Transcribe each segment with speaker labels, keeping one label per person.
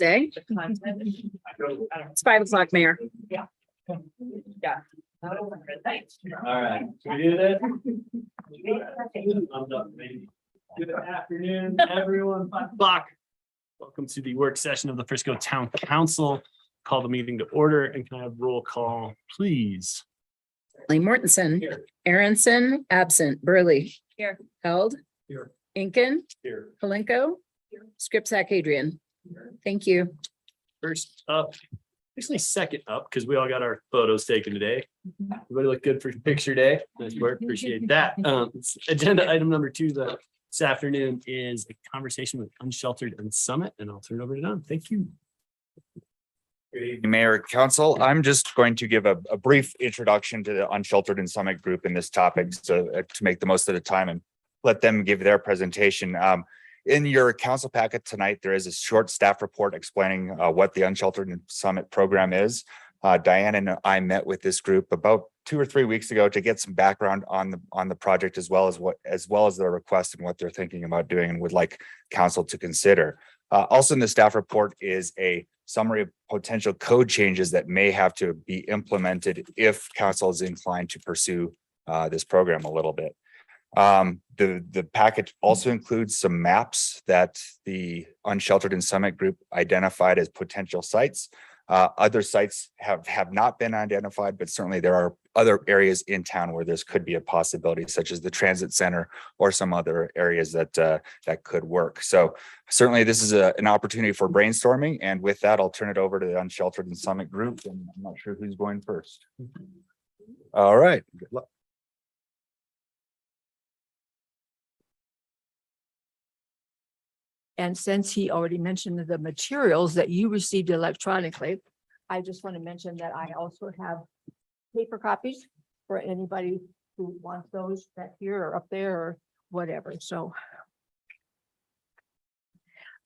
Speaker 1: Zay? It's 5 o'clock, Mayor.
Speaker 2: Yeah. All right, should we do this? Thumbs up, maybe. Good afternoon, everyone. 5 o'clock. Welcome to the work session of the Frisco Town Council. Call the meeting to order and can I have roll call, please?
Speaker 1: Lee Mortensen,
Speaker 2: Here.
Speaker 1: Aronson, absent, Burley.
Speaker 3: Here.
Speaker 1: Held.
Speaker 2: Here.
Speaker 1: Incan,
Speaker 2: Here.
Speaker 1: Palenko. Scripsack Adrian. Thank you.
Speaker 2: First up, actually second up, because we all got our photos taken today. Everybody look good for picture day. Nice work, appreciate that. Agenda item number 2 this afternoon is a conversation with Unsheltered and Summit, and I'll turn it over to Don. Thank you.
Speaker 4: Mayor, Council, I'm just going to give a brief introduction to the Unsheltered and Summit group in this topic, so to make the most of the time and let them give their presentation. In your council packet tonight, there is a short staff report explaining what the Unsheltered and Summit program is. Diane and I met with this group about 2 or 3 weeks ago to get some background on the project, as well as their request and what they're thinking about doing and would like council to consider. Also in the staff report is a summary of potential code changes that may have to be implemented if council is inclined to pursue this program a little bit. The package also includes some maps that the Unsheltered and Summit group identified as potential sites. Other sites have not been identified, but certainly there are other areas in town where this could be a possibility, such as the transit center or some other areas that could work. So certainly this is an opportunity for brainstorming. And with that, I'll turn it over to the Unsheltered and Summit group. And I'm not sure who's going first. All right. Good luck.
Speaker 3: And since he already mentioned the materials that you received electronically, I just want to mention that I also have paper copies for anybody who wants those back here or up there or whatever. So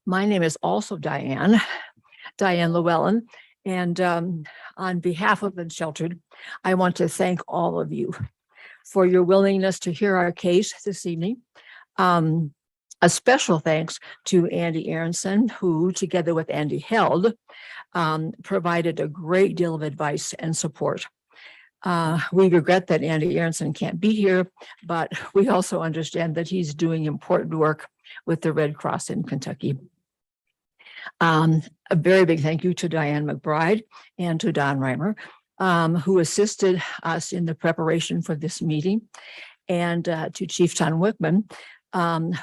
Speaker 3: my name is also Diane Llewellyn. And on behalf of Unsheltered, I want to thank all of you for your willingness to hear our case this evening. A special thanks to Andy Aronson, who together with Andy Held provided a great deal of advice and support. We regret that Andy Aronson can't be here, but we also understand that he's doing important work with the Red Cross in Kentucky. A very big thank you to Diane McBride and to Don Reimer, who assisted us in the preparation for this meeting, and to Chief Tom Wickman,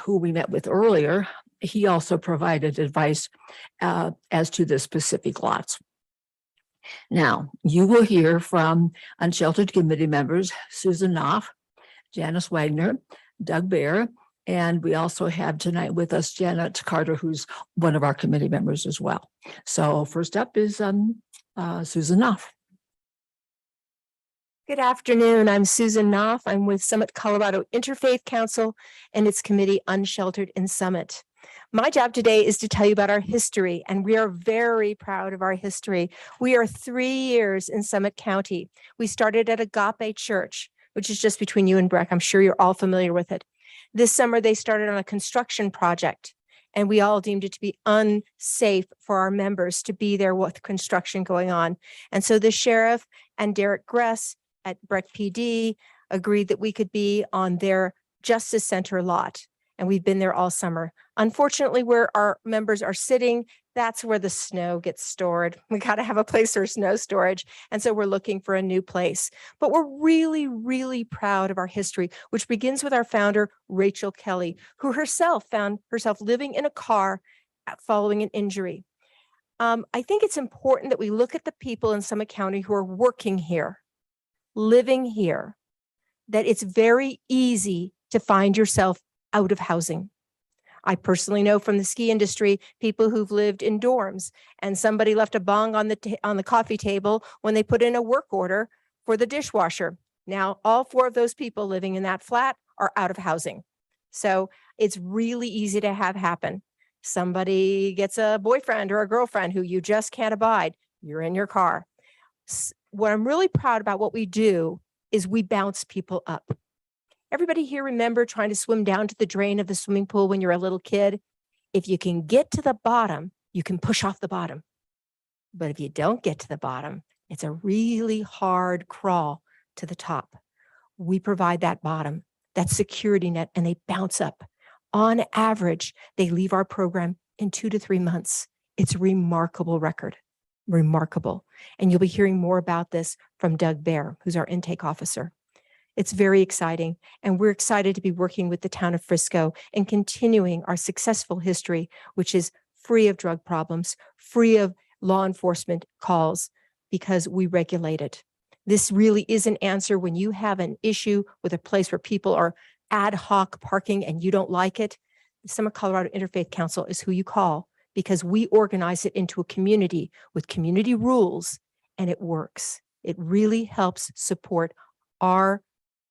Speaker 3: who we met with earlier. He also provided advice as to the specific lots. Now, you will hear from Unsheltered committee members, Susan Knopf, Janice Wagner, Doug Bear, and we also have tonight with us Janet Carter, who's one of our committee members as well. So first up is Susan Knopf.
Speaker 5: Good afternoon. I'm Susan Knopf. I'm with Summit Colorado Interfaith Council and its committee Unsheltered and Summit. My job today is to tell you about our history, and we are very proud of our history. We are 3 years in Summit County. We started at Agape Church, which is just between you and Breck. I'm sure you're all familiar with it. This summer, they started on a construction project, and we all deemed it to be unsafe for our members to be there with construction going on. And so the sheriff and Derek Gress at Breck PD agreed that we could be on their Justice Center lot. And we've been there all summer. Unfortunately, where our members are sitting, that's where the snow gets stored. We got to have a place for snow storage. And so we're looking for a new place. But we're really, really proud of our history, which begins with our founder, Rachel Kelly, who herself found herself living in a car following an injury. I think it's important that we look at the people in Summit County who are working here, living here, that it's very easy to find yourself out of housing. I personally know from the ski industry, people who've lived in dorms and somebody left a bong on the coffee table when they put in a work order for the dishwasher. Now, all 4 of those people living in that flat are out of housing. So it's really easy to have happen. Somebody gets a boyfriend or a girlfriend who you just can't abide. You're in your car. What I'm really proud about what we do is we bounce people up. Everybody here remember trying to swim down to the drain of the swimming pool when you're a little kid? If you can get to the bottom, you can push off the bottom. But if you don't get to the bottom, it's a really hard crawl to the top. We provide that bottom, that security net, and they bounce up. On average, they leave our program in 2 to 3 months. It's a remarkable record, remarkable. And you'll be hearing more about this from Doug Bear, who's our intake officer. It's very exciting, and we're excited to be working with the town of Frisco and continuing our successful history, which is free of drug problems, free of law enforcement calls, because we regulate it. This really is an answer when you have an issue with a place where people are ad hoc parking and you don't like it. The Summit Colorado Interfaith Council is who you call, because we organize it into a community with community rules, and it works. It really helps support our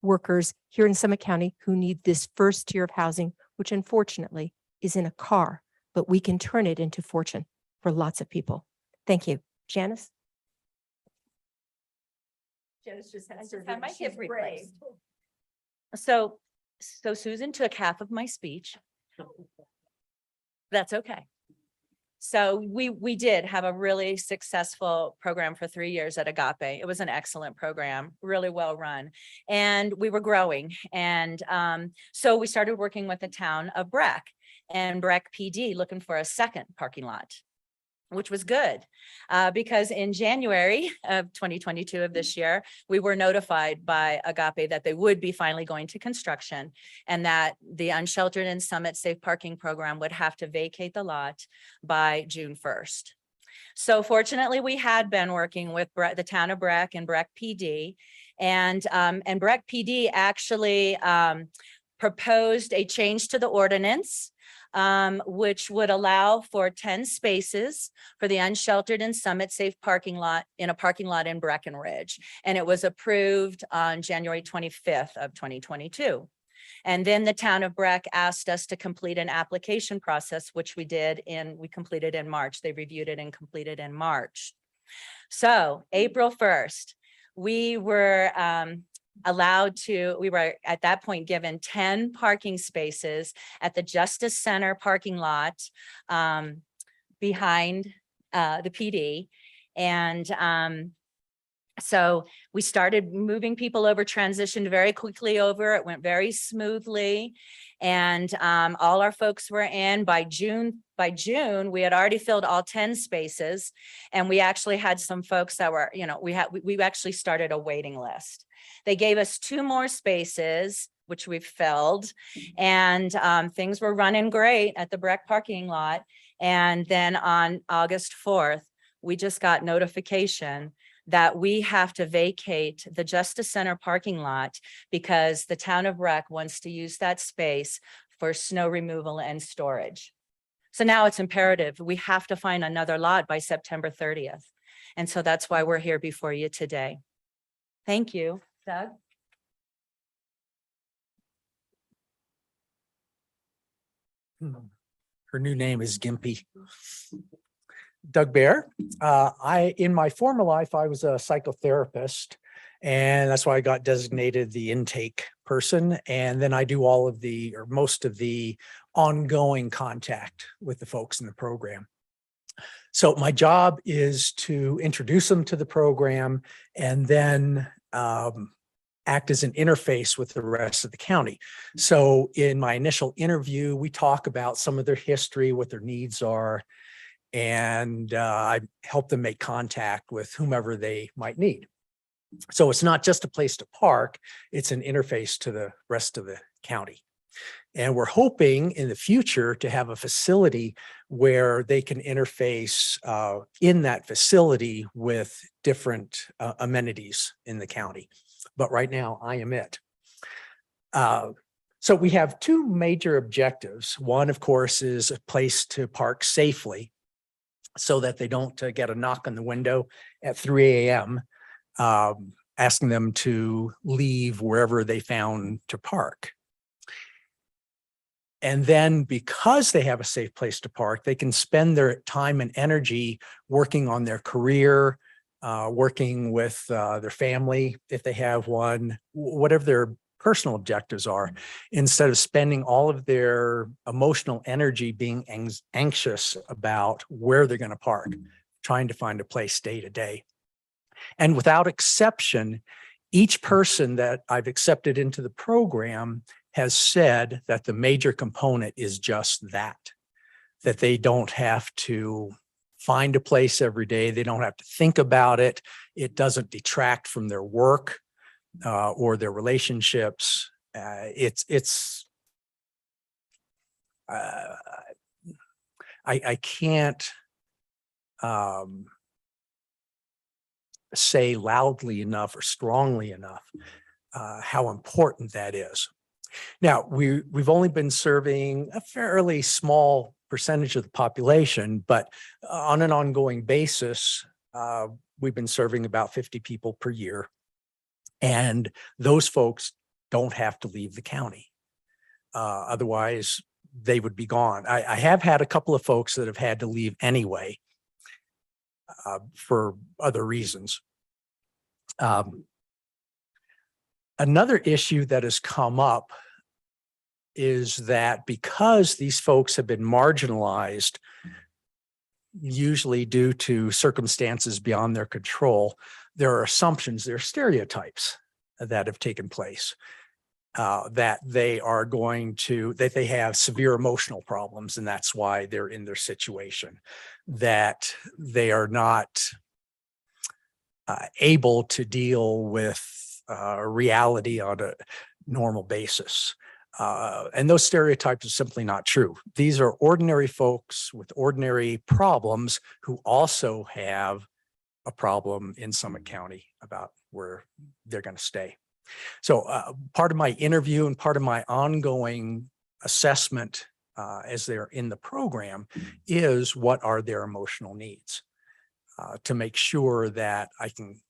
Speaker 5: workers here in Summit County who need this first tier of housing, which unfortunately is in a car, but we can turn it into fortune for lots of people. Thank you. Janice? Janice just
Speaker 1: I just had my hip replaced. So Susan took half of my speech. That's okay. So we did have a really successful program for 3 years at Agape. It was an excellent program, really well run, and we were growing. And so we started working with the town of Breck and Breck PD looking for a second parking lot, which was good because in January of 2022 of this year, we were notified by Agape that they would be finally going to construction and that the Unsheltered and Summit Safe Parking Program would have to vacate the lot by June 1st. So fortunately, we had been working with the town of Breck and Breck PD, and Breck PD actually proposed a change to the ordinance, which would allow for 10 spaces for the Unsheltered and Summit Safe parking lot in a parking lot in Breckenridge. And it was approved on January 25th of 2022. And then the town of Breck asked us to complete an application process, which we completed in March. They reviewed it and completed in March. So April 1st, we were we were at that point given 10 parking spaces at the Justice Center parking lot behind the PD. And so we started moving people over, transitioned very quickly over. It went very smoothly. And all our folks were in by June. By June, we had already filled all 10 spaces. And we actually had some folks that were, we actually started a waiting list. They gave us 2 more spaces, which we've filled, and things were running great at the Breck parking lot. And then on August 4th, we just got notification that we have to vacate the Justice Center parking lot because the town of Breck wants to use that space for snow removal and storage. So now it's imperative. We have to find another lot by September 30th. And so that's why we're here before you today. Thank you. Doug?
Speaker 6: Her new name is Gimpy. Doug Bear. In my former life, I was a psychotherapist, and that's why I got designated the intake person. And then I do all of or most of the ongoing contact with the folks in the program. So my job is to introduce them to the program and then act as an interface with the rest of the county. So in my initial interview, we talk about some of their history, what their needs are, and I help them make contact with whomever they might need. So it's not just a place to park, it's an interface to the rest of the county. And we're hoping in the future to have a facility where they can interface in that facility with different amenities in the county. But right now I am it. So we have 2 major objectives. One, of course, is a place to park safely so that they don't get a knock on the window at 3 a.m. Asking them to leave wherever they found to park. And then because they have a safe place to park, they can spend their time and energy working on their career, working with their family, if they have one, whatever their personal objectives are, instead of spending all of their emotional energy being anxious about where they're going to park, trying to find a place day to day. And without exception, each person that I've accepted into the program has said that the major component is just that they don't have to find a place every day. They don't have to think about it. It doesn't detract from their work or their relationships. I can't say loudly enough or strongly enough how important that is. Now, we've only been serving a fairly small percentage of the population, but on an ongoing basis, we've been serving about 50 people per year. And those folks don't have to leave the county. Otherwise, they would be gone. I have had a couple of folks that have had to leave anyway for other reasons. Another issue that has come up is that because these folks have been marginalized, usually due to circumstances beyond their control, there are assumptions, there are stereotypes that have taken place, that they have severe emotional problems, and that's why they're in their situation, that they are not able to deal with reality on a normal basis. And those stereotypes are simply not true. These are ordinary folks with ordinary problems who also have a problem in Summit County about where they're going to stay. So part of my interview and part of my ongoing assessment as they're in the program is what are their emotional needs to make sure that I can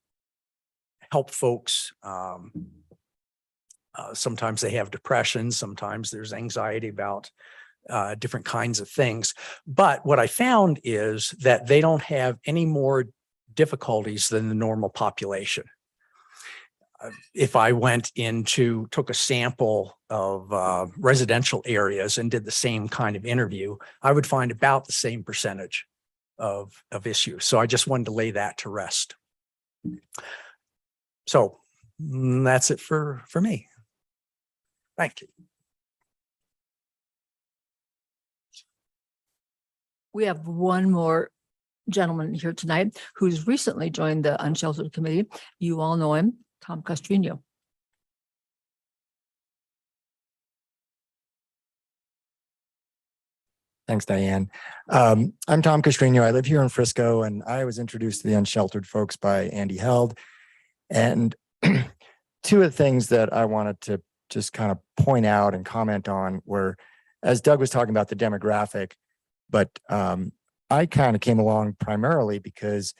Speaker 6: help folks. Sometimes they have depression, sometimes there's anxiety about different kinds of things. But what I found is that they don't have any more difficulties than the normal population. If I took a sample of residential areas and did the same kind of interview, I would find about the same percentage of issues. So I just wanted to lay that to rest. So that's it for me. Thank you.
Speaker 3: We have one more gentleman here tonight who's recently joined the Unsheltered Committee. You all know him, Tom Castrino.
Speaker 7: Thanks, Diane. I'm Tom Castrino. I live here in Frisco, and I was introduced to the Unsheltered folks by Andy Held. And two of the things that I wanted to just kind of point out and comment on were, as Doug was talking about the demographic, but I kind of came along primarily because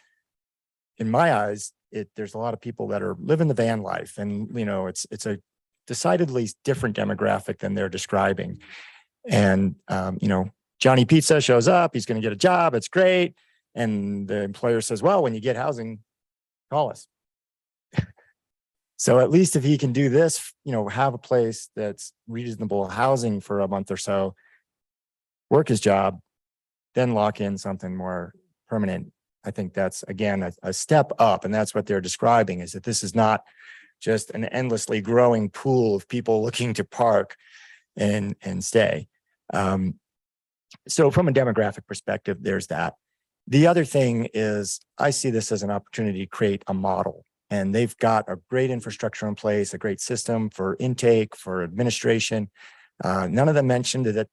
Speaker 7: in my eyes, there's a lot of people that are living the van life, and it's a decidedly different demographic than they're describing. And Johnny Pizza shows up, he's going to get a job, it's great. And the employer says, well, when you get housing, call us. So at least if he can do this, have a place that's reasonable housing for a month or so, work his job, then lock in something more permanent. I think that's, again, a step up. And that's what they're describing, is that this is not just an endlessly growing pool of people looking to park and stay. So from a demographic perspective, there's that. The other thing is I see this as an opportunity to create a model. And they've got a great infrastructure in place, a great system for intake, for administration. None of them mentioned that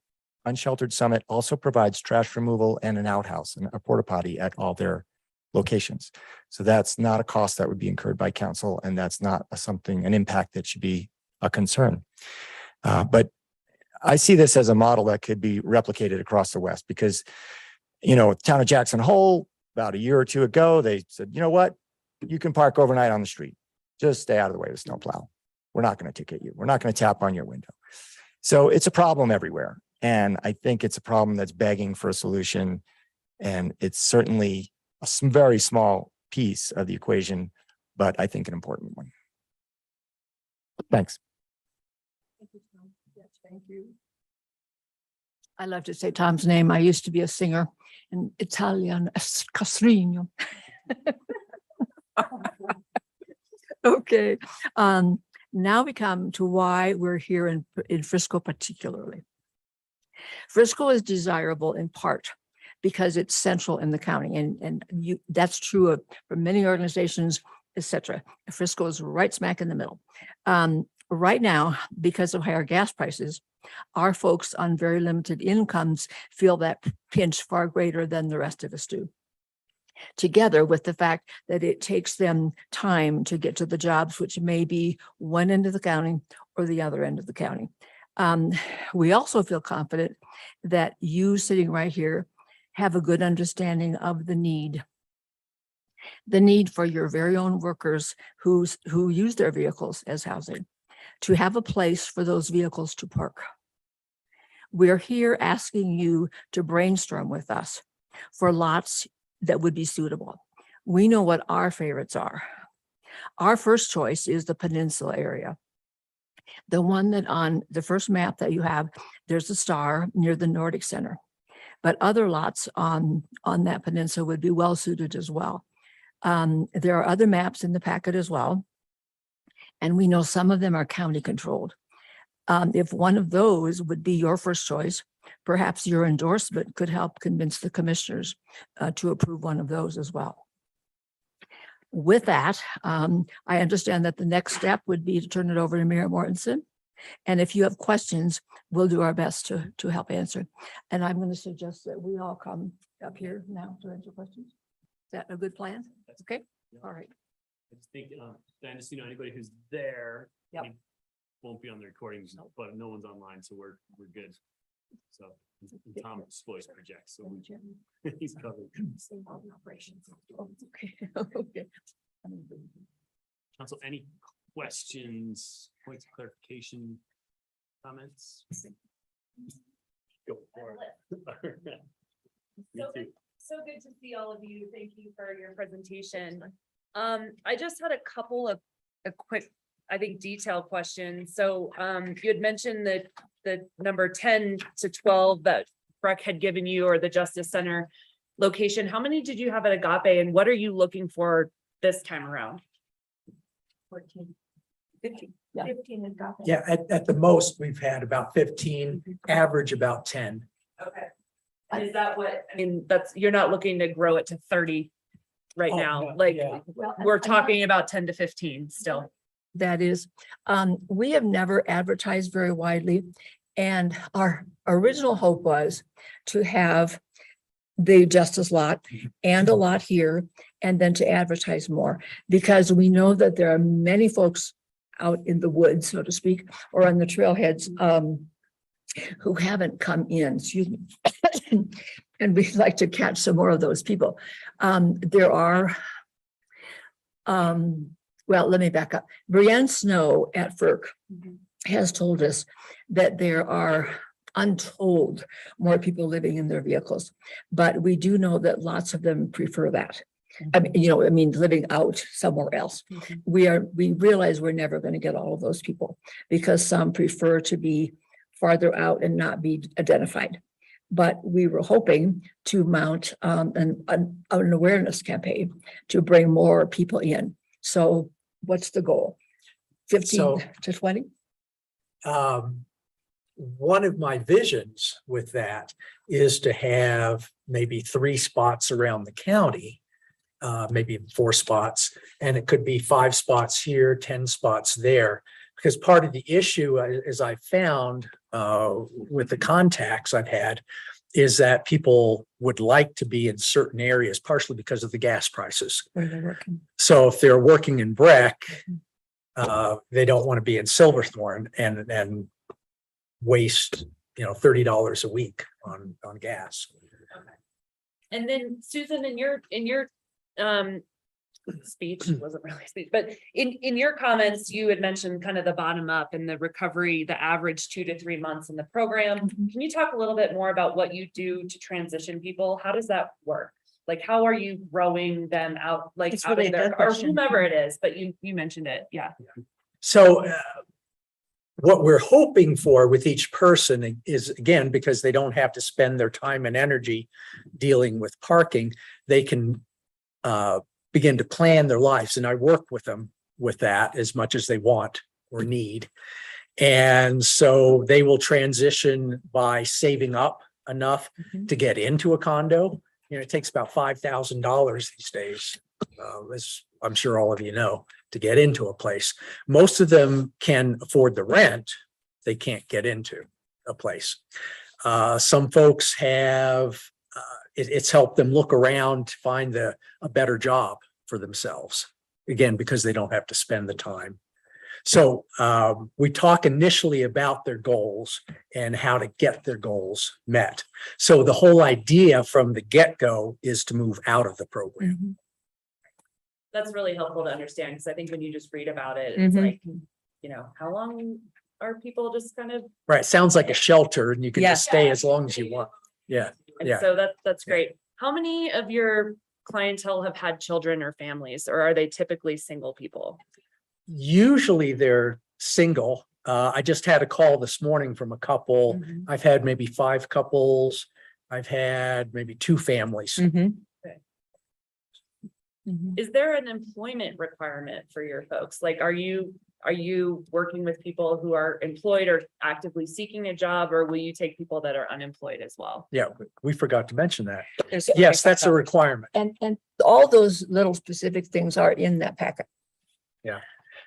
Speaker 7: Unsheltered Summit also provides trash removal and an outhouse and a porta potty at all their locations. So that's not a cost that would be incurred by council, and that's not an impact that should be a concern. But I see this as a model that could be replicated across the West, because, the town of Jackson Hole, about a year or two ago, they said, you know what? You can park overnight on the street. Just stay out of the way of the snowplow. We're not going to ticket you. We're not going to tap on your window. So it's a problem everywhere. And I think it's a problem that's begging for a solution. And it's certainly a very small piece of the equation, but I think an important one. Thanks.
Speaker 3: Thank you. I love to say Tom's name. I used to be a singer in Italian, Castrino. Okay, now we come to why we're here in Frisco particularly. Frisco is desirable in part because it's central in the county, and that's true for many organizations, etc. Frisco is right smack in the middle. Right now, because of higher gas prices, our folks on very limited incomes feel that pinch far greater than the rest of us do. Together with the fact that it takes them time to get to the jobs, which may be one end of the county or the other end of the county. We also feel confident that you sitting right here have a good understanding of the need for your very own workers who use their vehicles as housing, to have a place for those vehicles to park. We're here asking you to brainstorm with us for lots that would be suitable. We know what our favorites are. Our first choice is the peninsula area. The one that on the first map that you have, there's a star near the Nordic Center. But other lots on that peninsula would be well suited as well. There are other maps in the packet as well. And we know some of them are county controlled. If one of those would be your first choice, perhaps your endorsement could help convince the commissioners to approve one of those as well. With that, I understand that the next step would be to turn it over to Mayor Mortensen. And if you have questions, we'll do our best to help answer. And I'm going to suggest that we all come up here now to answer questions. Is that a good plan? Okay, all right.
Speaker 2: I just think, Dan, just, anybody who's there.
Speaker 3: Yep.
Speaker 2: we Won't be on the recordings, but no one's online, so we're good. So Tom's voice projects, so he's covered.
Speaker 3: Okay, okay.
Speaker 2: Council, any questions, points of clarification, comments? Go for it. Me too.
Speaker 1: So good to see all of you. Thank you for your presentation. I just had a couple of quick, I think, detailed questions. So you had mentioned that the number 10 to 12 that Breck had given you, or the Justice Center location. How many did you have at Agape, and what are you looking for this time around?
Speaker 3: 14.
Speaker 1: 15.
Speaker 3: Yeah.
Speaker 5: 15 and got
Speaker 6: Yeah, at the most, we've had about 15, average about 10.
Speaker 1: Okay. And is that what, I mean, you're not looking to grow it to 30 right
Speaker 6: Oh,
Speaker 1: now,
Speaker 6: no,
Speaker 1: like,
Speaker 6: yeah.
Speaker 1: we're talking about 10 to 15 still.
Speaker 3: That is, we have never advertised very widely. And our original hope was to have the Justice lot and a lot here, and then to advertise more, because we know that there are many folks out in the woods, so to speak, or on the trailheads, who haven't come in, excuse me. And we'd like to catch some more of those people. There are, well, let me back up. Brienne Snow at FERC has told us that there are untold more people living in their vehicles, but we do know that lots of them prefer that. I mean, living out somewhere else. We realize we're never going to get all of those people, because some prefer to be farther out and not be identified. But we were hoping to mount an awareness campaign to bring more people in. So what's the goal? 15 to 20?
Speaker 6: One of my visions with that is to have maybe 3 spots around the county, maybe 4 spots, and it could be 5 spots here, 10 spots there. Because part of the issue, as I found with the contacts I've had, is that people would like to be in certain areas, partially because of the gas prices.
Speaker 3: Where they're working.
Speaker 6: So if they're working in Breck, they don't want to be in Silverthorne and waste, $30 a week on gas.
Speaker 1: And then Susan, in your speech, it wasn't really a speech, but in your comments, you had mentioned kind of the bottom up and the recovery, the average 2 to 3 months in the program. Can you talk a little bit more about what you do to transition people? How does that work? Like, how are you growing them out, like
Speaker 5: It's
Speaker 1: out
Speaker 5: really
Speaker 1: of
Speaker 5: a
Speaker 1: their,
Speaker 5: good
Speaker 1: or
Speaker 5: question.
Speaker 1: whomever it is, but you mentioned it. Yeah.
Speaker 6: So what we're hoping for with each person is, again, because they don't have to spend their time and energy dealing with parking, they can begin to plan their lives. And I work with them with that as much as they want or need. And so they will transition by saving up enough
Speaker 1: Mhm.
Speaker 6: to get into a condo. It takes about $5,000 these days, as I'm sure all of you know, to get into a place. Most of them can afford the rent. They can't get into a place. Some folks have, it's helped them look around to find a better job for themselves. Again, because they don't have to spend the time. So we talk initially about their goals and how to get their goals met. So the whole idea from the get-go is to move out of the program.
Speaker 1: Mhm.
Speaker 8: That's really helpful to understand, because I think when you just read about it, it's
Speaker 1: Mhm.
Speaker 8: like, how long are people just kind of,
Speaker 6: Right, sounds like a shelter and you can
Speaker 1: Yeah.
Speaker 6: just stay as long as you want. Yeah,
Speaker 8: and
Speaker 6: Yeah.
Speaker 8: so that's
Speaker 6: Yeah.
Speaker 8: great. How many of your clientele have had children or families, or are they typically single people?
Speaker 6: usually they're single. I just had a call this morning from a couple.
Speaker 1: Mhm.
Speaker 6: I've had maybe 5 couples. I've had maybe 2 families.
Speaker 1: Mhm.
Speaker 8: Okay.
Speaker 1: Mhm.
Speaker 8: Is there an employment requirement for your folks? Like, are you working with people who are employed or actively seeking a job, or will you take people that are unemployed as well?
Speaker 6: Yeah, we forgot to mention that.
Speaker 1: There's
Speaker 6: Yes, that's a
Speaker 1: $25.
Speaker 6: requirement.
Speaker 3: And all those little specific things are in that packet.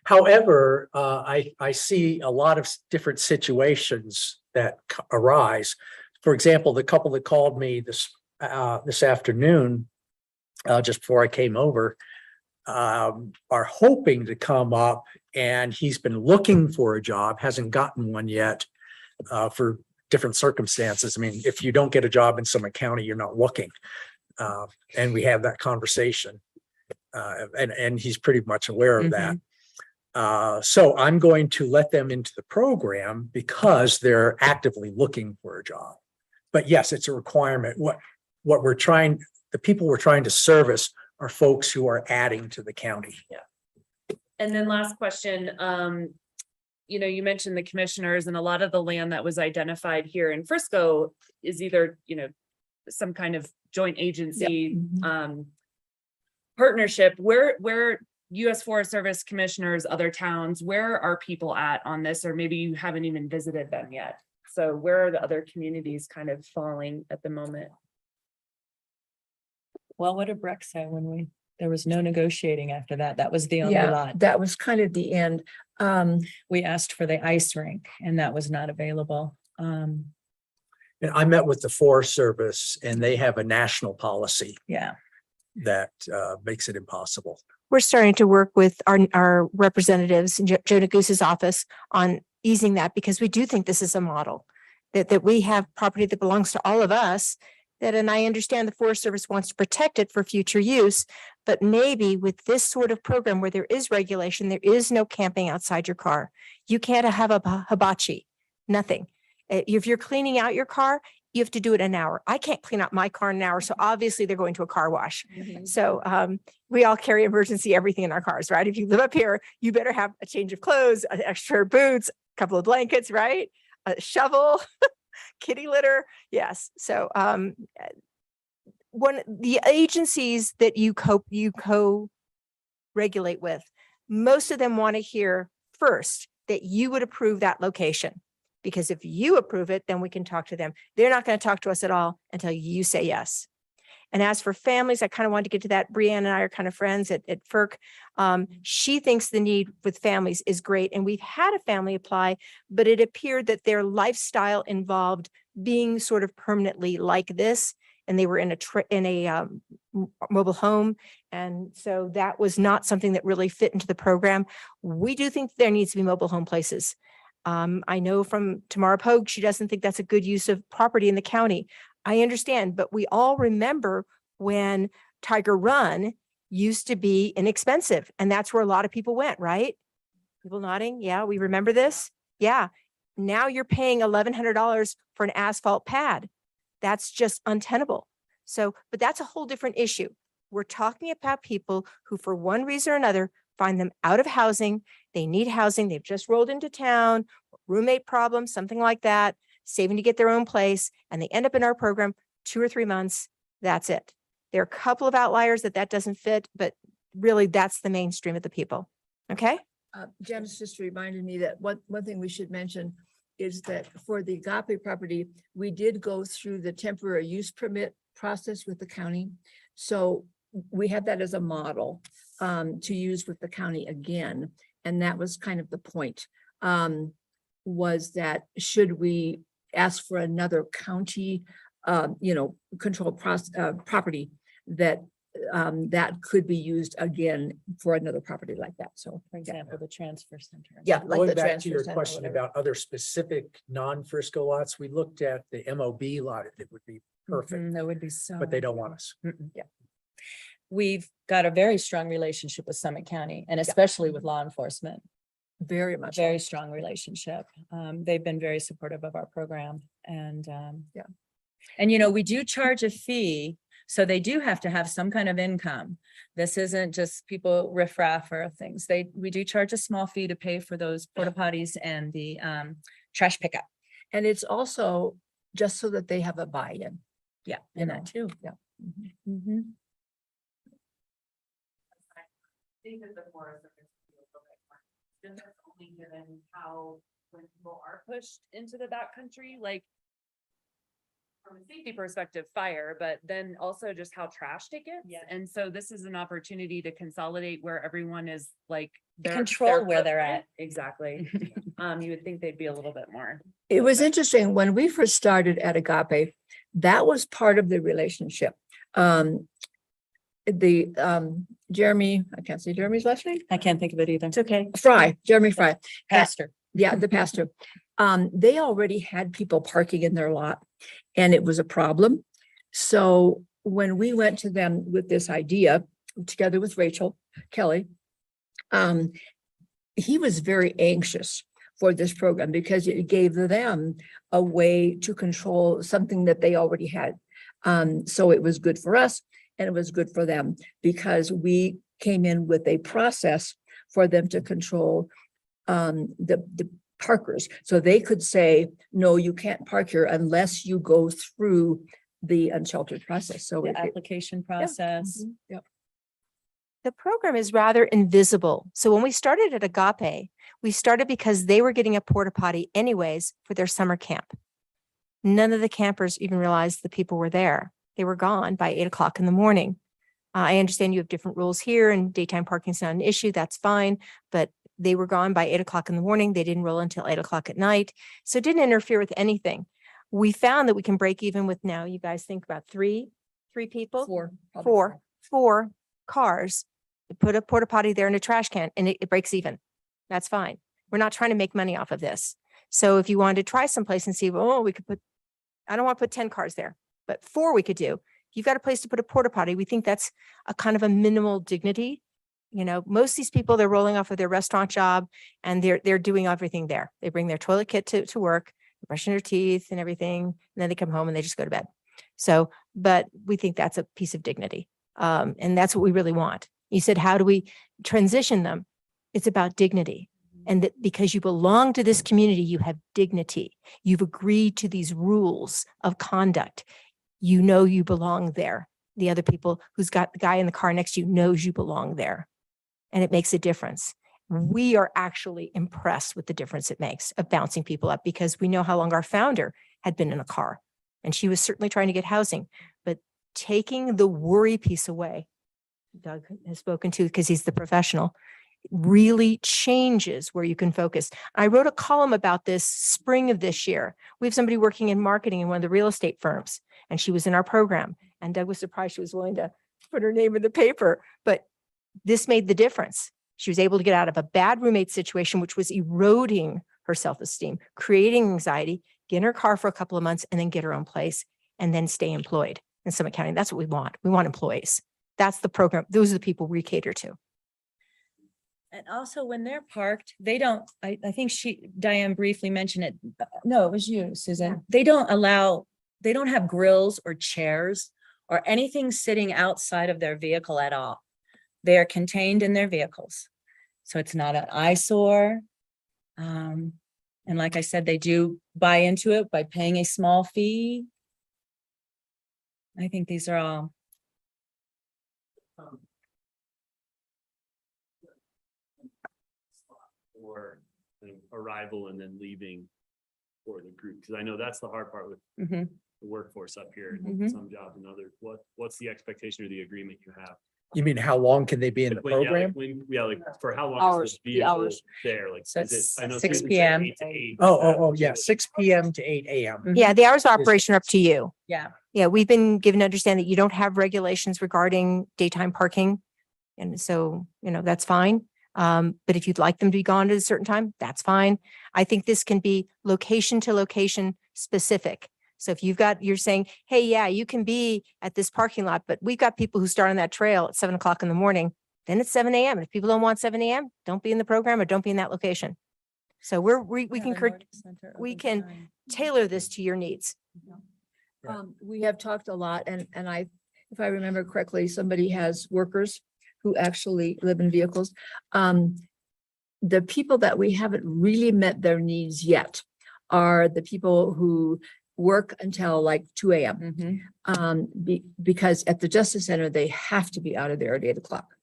Speaker 6: However, I see a lot of different situations that arise. For example, the couple that called me this afternoon, just before I came over, are hoping to come up, and he's been looking for a job, hasn't gotten one yet, for different circumstances. I mean, if you don't get a job in Summit County, you're not looking. And we have that conversation. And he's pretty much aware of that. So I'm going to let them into the program because they're actively looking for a job. But yes, it's a requirement. The people we're trying to service are folks who are adding to the county.
Speaker 8: And then last question, you mentioned the commissioners, and a lot of the land that was identified here in Frisco is either, some kind of joint agency,
Speaker 1: Mhm.
Speaker 8: Partnership. Where US Forest Service commissioners, other towns, where are people at on this? Or maybe you haven't even visited them yet. So where are the other communities kind of falling at the moment?
Speaker 1: Well, what did Breck say when there was no negotiating after that? That was the only
Speaker 3: Yeah,
Speaker 1: lot.
Speaker 3: that was kind of the end.
Speaker 1: We asked for the ice rink and that was not available.
Speaker 6: And I met with the Forest Service, and they have a national policy
Speaker 1: Yeah.
Speaker 6: that makes it impossible.
Speaker 5: We're starting to work with our representatives in Joe Negus's office on easing that, because we do think this is a model, that we have property that belongs to all of us, and I understand the Forest Service wants to protect it for future use, but maybe with this sort of program where there is regulation, there is no camping outside your car. You can't have a hibachi, nothing. If you're cleaning out your car, you have to do it an hour. I can't clean out my car in an hour, so obviously they're going to a car wash. So we all carry emergency everything in our cars, right? If you live up here, you better have a change of clothes, an extra boots, a couple of blankets, right? A shovel, kitty litter. Yes. So the agencies that you co-regulate with, most of them want to hear first that you would approve that location. Because if you approve it, then we can talk to them. They're not going to talk to us at all until you say yes. And as for families, I kind of wanted to get to that. Brianne and I are kind of friends at FERC. She thinks the need with families is great. And we've had a family apply, but it appeared that their lifestyle involved being sort of permanently like this. And they were in a mobile home. And so that was not something that really fit into the program. We do think there needs to be mobile home places. I know from Tamara Pogue, she doesn't think that's a good use of property in the county. I understand, but we all remember when Tiger Run used to be inexpensive, and that's where a lot of people went, right? People nodding. Yeah, we remember this. Yeah. Now you're paying $1,100 for an asphalt pad. That's just untenable. So, but that's a whole different issue. We're talking about people who, for one reason or another, find them out of housing. They need housing. They've just rolled into town, roommate problem, something like that, saving to get their own place, and they end up in our program 2 or 3 months. That's it. There are a couple of outliers that doesn't fit, but really that's the mainstream of the people. Okay?
Speaker 3: Janice just reminded me that one thing we should mention is that for the Agape property, we did go through the temporary use permit process with the county. So we have that as a model to use with the county again. And that was kind of the point, was that should we ask for another county, controlled property that could be used again for another property like that. So,
Speaker 1: For example, the transfer center.
Speaker 3: yeah, like
Speaker 6: Going
Speaker 3: the
Speaker 6: back to
Speaker 3: transfer
Speaker 6: your
Speaker 3: center or
Speaker 6: question
Speaker 3: whatever.
Speaker 6: about other specific non-Frisco lots, we looked at the MOB lot. It would be perfect,
Speaker 1: That would be so.
Speaker 6: but they don't want us.
Speaker 1: We've got a very strong relationship with Summit County and especially with law enforcement.
Speaker 3: Very much.
Speaker 1: Very strong relationship. They've been very supportive of our program and,
Speaker 3: Yeah.
Speaker 1: And, we do charge a fee, so they do have to have some kind of income. This isn't just people riffraff or things. We do charge a small fee to pay for those porta potties and the, trash pickup.
Speaker 3: And it's also just so that they have a buy-in.
Speaker 1: Yeah,
Speaker 3: You
Speaker 1: and
Speaker 3: know,
Speaker 1: that too.
Speaker 3: yeah.
Speaker 1: Mhm.
Speaker 8: Think that the Forest Service would be a little bit more. Then that's only given how when people are pushed into the backcountry, like from a safety perspective, fire, but then also just how trashed it gets.
Speaker 1: Yeah.
Speaker 8: And so this is an opportunity to consolidate where everyone is like. their-
Speaker 1: Control
Speaker 8: their
Speaker 1: where they're
Speaker 8: footprint.
Speaker 1: at.
Speaker 8: Exactly. You would think they'd be a little bit more.
Speaker 3: It was interesting, when we first started at Agape, that was part of the relationship. Jeremy, I can't say Jeremy's last name,
Speaker 1: I can't think of it either. It's okay.
Speaker 3: Jeremy Fry.
Speaker 1: Pastor.
Speaker 3: Yeah, the pastor. They already had people parking in their lot and it was a problem. So when we went to them with this idea, together with Rachel Kelly, he was very anxious for this program because it gave them a way to control something that they already had. So it was good for us and it was good for them because we came in with a process for them to control the parkers. So they could say, no, you can't park here unless you go through the unsheltered process. So
Speaker 1: The application process.
Speaker 3: Yep.
Speaker 5: The program is rather invisible. So when we started at Agape, we started because they were getting a porta potty anyways for their summer camp. None of the campers even realized the people were there. They were gone by 8 o'clock in the morning. I understand you have different rules here and daytime parking is not an issue. That's fine. But they were gone by 8 o'clock in the morning. They didn't roll until 8 o'clock at night. So it didn't interfere with anything. We found that we can break even with now, you guys think about three people? Four cars. Put a porta potty there in a trash can and it breaks even. That's fine. We're not trying to make money off of this. So if you wanted to try someplace and see, we could put, I don't want to put 10 cars there, but 4 we could do. If you've got a place to put a porta potty, we think that's a kind of a minimal dignity. Most of these people, they're rolling off of their restaurant job and they're doing everything there. They bring their toilet kit to work, brushing their teeth and everything, and then they come home and they just go to bed. So, but we think that's a piece of dignity. And that's what we really want. You said, how do we transition them? It's about dignity. And that because you belong to this community, you have dignity. You've agreed to these rules of conduct. You belong there. The other people who's got the guy in the car next to you knows you belong there. And it makes a difference. We are actually impressed with the difference it makes of bouncing people up because we know how long our founder had been in a car. And she was certainly trying to get housing, but taking the worry piece away, Doug has spoken to because he's the professional, really changes where you can focus. I wrote a column about this spring of this year. We have somebody working in marketing in one of the real estate firms, and she was in our program. And Doug was surprised she was willing to put her name in the paper, but this made the difference. She was able to get out of a bad roommate situation, which was eroding her self-esteem, creating anxiety, get in her car for a couple of months, and then get her own place, and then stay employed in Summit County. That's what we want. We want employees. That's the program. Those are the people we cater to.
Speaker 1: And also when they're parked, they don't, I think Diane briefly mentioned it. No, it was you, Susan. They don't have grills or chairs or anything sitting outside of their vehicle at all. They are contained in their vehicles. So it's not an eyesore. And like I said, they do buy into it by paying a small fee. I think these are all,
Speaker 2: Or the arrival and then leaving for the group, because I know that's the hard part with
Speaker 1: Mhm.
Speaker 2: the workforce up here,
Speaker 1: Mhm.
Speaker 2: some jobs and others. What's the expectation or the agreement you have?
Speaker 6: You mean how long can they be in the
Speaker 2: When- yeah, like
Speaker 6: program?
Speaker 2: yeah, like for how long
Speaker 3: Hours,
Speaker 2: is this
Speaker 3: the
Speaker 2: vehicle
Speaker 3: hours.
Speaker 2: there? Like,
Speaker 1: So
Speaker 2: is
Speaker 1: it's
Speaker 2: it, I know
Speaker 1: 6
Speaker 2: Susan said
Speaker 1: p.m.
Speaker 2: 8 to 8.
Speaker 6: Oh, yeah, 6 p.m. to 8 a.m.
Speaker 1: Mhm.
Speaker 5: Yeah, the hours of operation are up to you.
Speaker 1: Yeah.
Speaker 5: Yeah, we've been given to understand that you don't have regulations regarding daytime parking. And so, that's fine. But if you'd like them to be gone at a certain time, that's fine. I think this can be location to location specific. So if you're saying, hey, yeah, you can be at this parking lot, but we've got people who start on that trail at 7 o'clock in the morning, then it's 7 a.m. And if people don't want 7 a.m., don't be in the program or don't be in that location. So we can we can tailor this to your needs.
Speaker 6: Right.
Speaker 3: We have talked a lot and if I remember correctly, somebody has workers who actually live in vehicles. The people that we haven't really met their needs yet are the people who work until like 2 a.m.
Speaker 1: Mhm.
Speaker 3: Because at the Justice Center, they have to be out of there at 8 o'clock.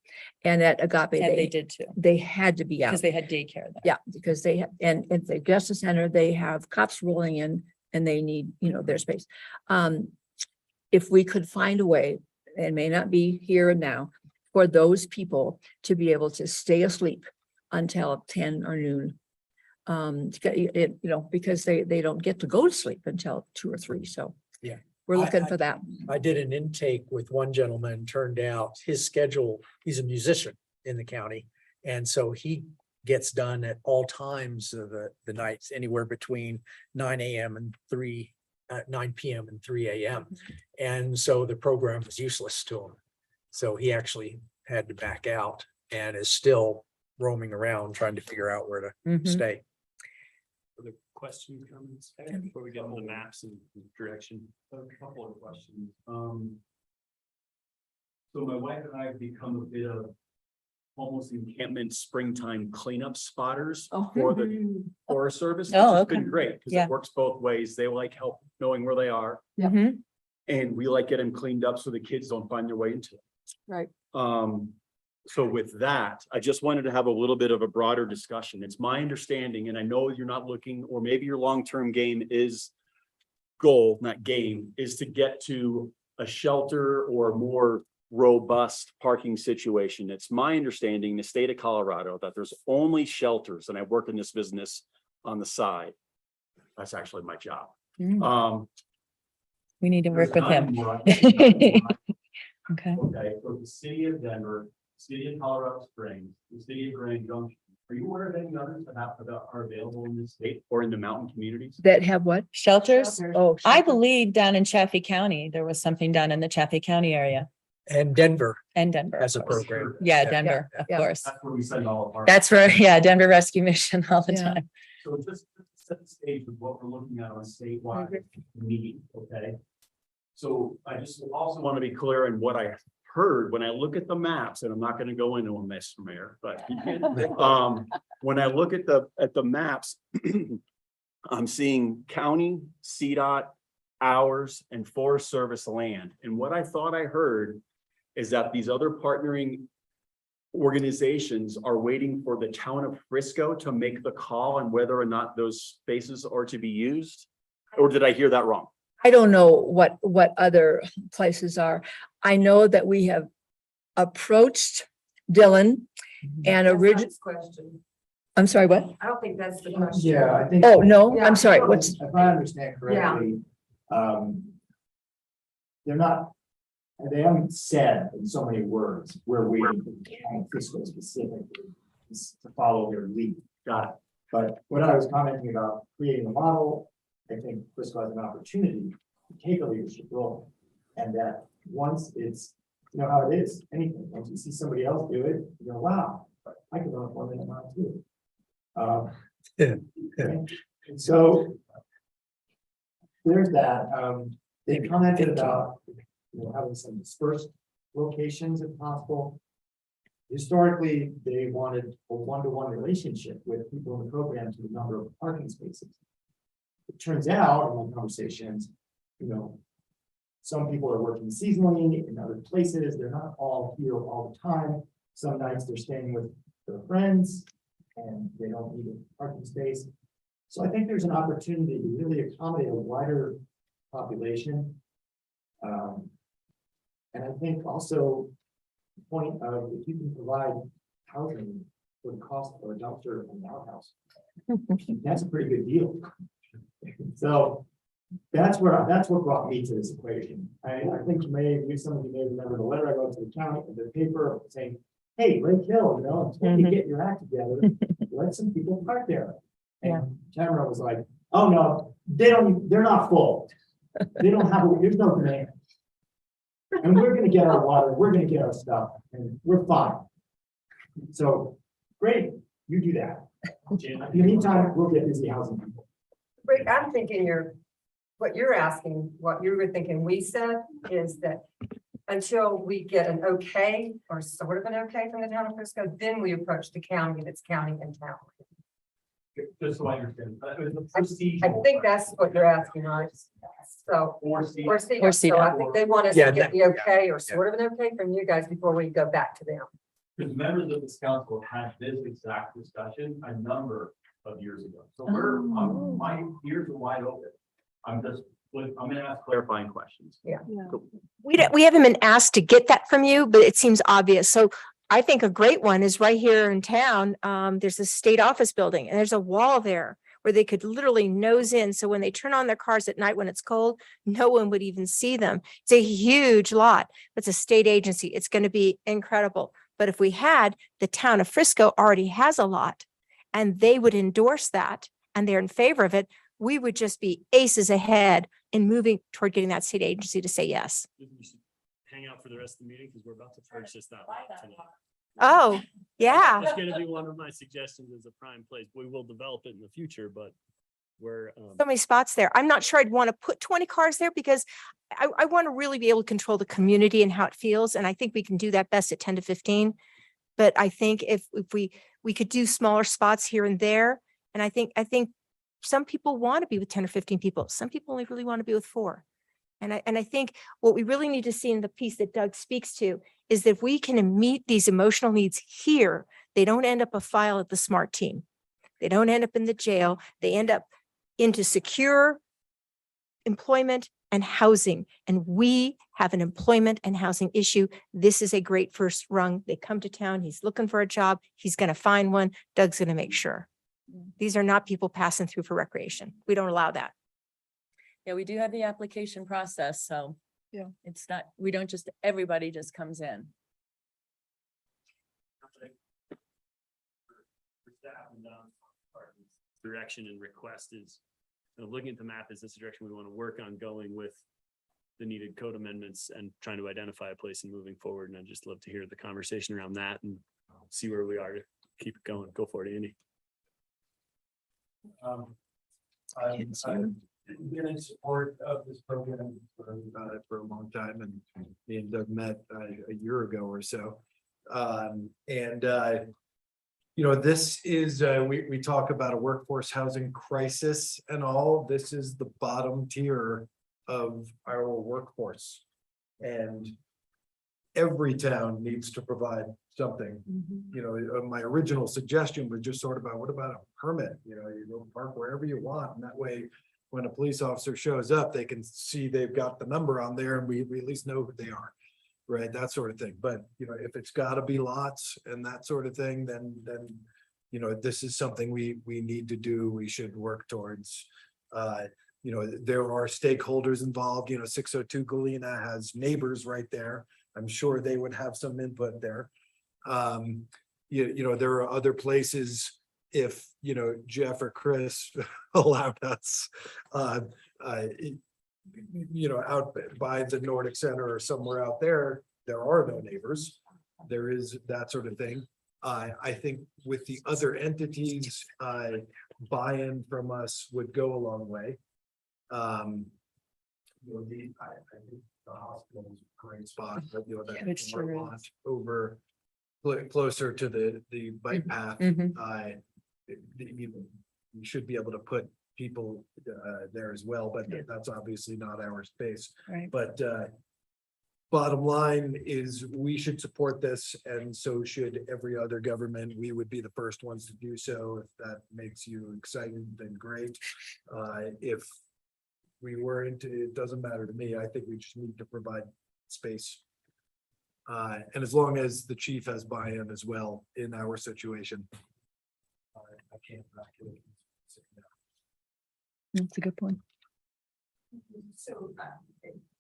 Speaker 3: And at Agape,
Speaker 1: And they
Speaker 3: they
Speaker 1: did too,
Speaker 3: they had to be out.
Speaker 1: because they had daycare there.
Speaker 3: Yeah, because and at the Justice Center, they have cops rolling in and they need, their space. If we could find a way, it may not be here and now, for those people to be able to stay asleep until 10 or noon. To get it, because they don't get to go to sleep until 2 or 3, so.
Speaker 6: Yeah.
Speaker 3: We're looking
Speaker 6: I-
Speaker 3: for that.
Speaker 6: I did an intake with one gentleman, turned out his schedule, he's a musician in the county. And so he gets done at all times of the nights, anywhere between 9 a.m. and 9 p.m. and 3 a.m. And so the program was useless to him. So he actually had to back out and is still roaming around trying to figure out where to
Speaker 1: Mhm.
Speaker 6: stay.
Speaker 2: Other questions, comments, before we get on the maps and direction?
Speaker 9: A couple of questions. So my wife and I have become a bit of almost
Speaker 2: Encampment springtime cleanup spotters
Speaker 3: Oh.
Speaker 2: for the Forest Service, which
Speaker 1: Oh,
Speaker 2: has
Speaker 1: okay.
Speaker 2: been great, because
Speaker 1: Yeah.
Speaker 2: it works both ways. They like help knowing where they are,
Speaker 3: Yeah.
Speaker 1: Mhm.
Speaker 2: and we like get them cleaned up so the kids don't find their way into it.
Speaker 3: Right.
Speaker 2: So with that, I just wanted to have a little bit of a broader discussion. It's my understanding, and I know you're not looking, or maybe your long-term game is goal, not game, is to get to a shelter or more robust parking situation. It's my understanding, in the state of Colorado, that there's only shelters, and I work in this business on the side. That's actually my job.
Speaker 1: Mm. We need to
Speaker 9: there's
Speaker 1: work with
Speaker 9: none
Speaker 1: him.
Speaker 9: more I-
Speaker 1: Okay.
Speaker 9: Okay, for the city of Denver, city of Colorado Springs, the city of Grand Junction. Are you aware of any others that are available in this state?
Speaker 2: Or in the mountain communities.
Speaker 3: That have what?
Speaker 1: Shelters?
Speaker 3: Oh,
Speaker 1: I
Speaker 3: shelters.
Speaker 1: believe down in Chaffey County, there was something done in the Chaffey County area
Speaker 6: And Denver
Speaker 1: and Denver.
Speaker 6: has a
Speaker 1: of course.
Speaker 6: program.
Speaker 1: Yeah,
Speaker 6: Yeah.
Speaker 1: Denver, of
Speaker 3: Yeah.
Speaker 1: course.
Speaker 9: That's where we send all of our.
Speaker 1: That's where, yeah, Denver Rescue Mission all the
Speaker 3: Yeah.
Speaker 1: time.
Speaker 9: So just to set the stage with what we're looking at on a statewide need, okay? So I just also
Speaker 2: Want to be clear in what I heard when I look at the maps, and I'm not going to go into them, Mr. Mayor, but when I look at the maps, I'm seeing county, CDOT, ours, and Forest Service land. And what I thought I heard is that these other partnering organizations are waiting for the town of Frisco to make the call on whether or not those spaces are to be used. Or did I hear that wrong?
Speaker 3: I don't know what other places are. I know that we have approached Dylan and original. I'm sorry, what?
Speaker 10: I don't think that's the question.
Speaker 7: Yeah, I think.
Speaker 3: Oh, no,
Speaker 10: Yeah.
Speaker 3: I'm sorry, what's,
Speaker 7: If I understand correctly, they're not, they haven't said in so many words, we're waiting for the county fiscal specifically to follow their lead.
Speaker 2: Got it.
Speaker 7: But what I was commenting about creating a model, I think Frisco has an opportunity to take a leadership role. And that once it's, how it is, anything, once you see somebody else do it, you go, wow, I can run a 4 minute mile too. And so there's that, they commented about, having some dispersed locations if possible.
Speaker 10: historically, they wanted a one-to-one relationship with people in the program to the number of parking spaces. It turns out in my conversations, you know, some people are working seasonally in other places. They're not all here all the time. Some nights they're staying with their friends and they don't need a parking space. So I think there's an opportunity to really accommodate a wider population. And I think also the point of if you can provide housing for the cost of a dumpster and an outhouse, that's a pretty good deal. So that's what brought me to this equation. I think some of you may remember the letter I wrote to the county, the paper saying, hey, Lake Hill, you know, until you get your act together, let some people park there. And Tamara was like, oh no, they're not full. They don't have, there's no demand. And we're gonna get our water, we're gonna get our stuff, and we're fine. So, great, you do that. In the meantime, we'll get busy housing people.
Speaker 11: Rick, I'm thinking what you're asking, what you were thinking we said is that until we get an okay or sort of an okay from the town of Frisco, then we approach the county and it's county and town.
Speaker 9: Just so I understand, it was the
Speaker 11: I
Speaker 9: procedural.
Speaker 11: think that's what you're asking, right? So,
Speaker 9: Or C.
Speaker 11: or C,
Speaker 1: Or
Speaker 11: so I think they want us
Speaker 6: Yeah,
Speaker 11: to get the okay or sort of an okay from you guys before we go back to them.
Speaker 9: Because members of this council had this exact discussion a number of years ago. So my ears are wide open. I'm gonna ask clarifying questions.
Speaker 5: We haven't been asked to get that from you, but it seems obvious. So I think a great one is right here in town. There's a state office building and there's a wall there where they could literally nose in. So when they turn on their cars at night when it's cold, no one would even see them. It's a huge lot. It's a state agency. It's going to be incredible. But if we had, the town of Frisco already has a lot and they would endorse that and they're in favor of it, we would just be aces ahead in moving toward getting that state agency to say yes.
Speaker 2: We should hang out for the rest of the meeting because we're about to purchase that lot tonight.
Speaker 5: Oh, yeah.
Speaker 2: That's gonna be one of my suggestions as a prime place. We will develop it in the future, but we're
Speaker 5: So many spots there. I'm not sure I'd want to put 20 cars there because I want to really be able to control the community and how it feels. And I think we can do that best at 10 to 15. But I think if we could do smaller spots here and there. And I think some people want to be with 10 or 15 people. Some people only really want to be with 4. And I think what we really need to see in the piece that Doug speaks to is that if we can meet these emotional needs here, they don't end up a file at the SMART team. They don't end up in the jail. They end up into secure employment and housing. And we have an employment and housing issue. This is a great first rung. They come to town. He's looking for a job. He's going to find one. Doug's going to make sure. These are not people passing through for recreation. We don't allow that.
Speaker 1: Yeah, we do have the application process, so.
Speaker 3: Yeah.
Speaker 1: It's not, we don't just, everybody just comes in.
Speaker 2: for staff and departments, direction and request is, looking at the map, is this the direction we want to work on going with the needed code amendments and trying to identify a place and moving forward. And I'd just love to hear the conversation around that and see where we are to keep it going. Go for it, Andy.
Speaker 12: I've been in support of this program about it for a long time, and me and Doug met a year ago or so. This is, we talk about a workforce housing crisis and all. This is the bottom tier of our workforce. And every town needs to provide something. My original suggestion was just sort of about, what about a permit? You go park wherever you want, and that way, when a police officer shows up, they can see they've got the number on there and we at least know who they are. Right, that sort of thing. But, if it's gotta be lots and that sort of thing, then, this is something we need to do. We should work towards. There are stakeholders involved, 602 Galena has neighbors right there. I'm sure they would have some input there. There are other places, if, Jeff or Chris allowed us, out by the Nordic Center or somewhere out there, there are no neighbors. There is that sort of thing. I think with the other entities, buy-in from us would go a long way. I think the hospital is a great spot, but that
Speaker 3: It sure
Speaker 12: lot over closer to the bike path,
Speaker 1: Mhm.
Speaker 12: you should be able to put people there as well, but that's obviously not our space.
Speaker 1: Right.
Speaker 12: But bottom line is we should support this, and so should every other government. We would be the first ones to do so. If that makes you excited, then great. If we weren't, it doesn't matter to me. I think we just need to provide space. And as long as the chief has buy-in as well in our situation. I can't.
Speaker 3: That's a good point.
Speaker 13: So,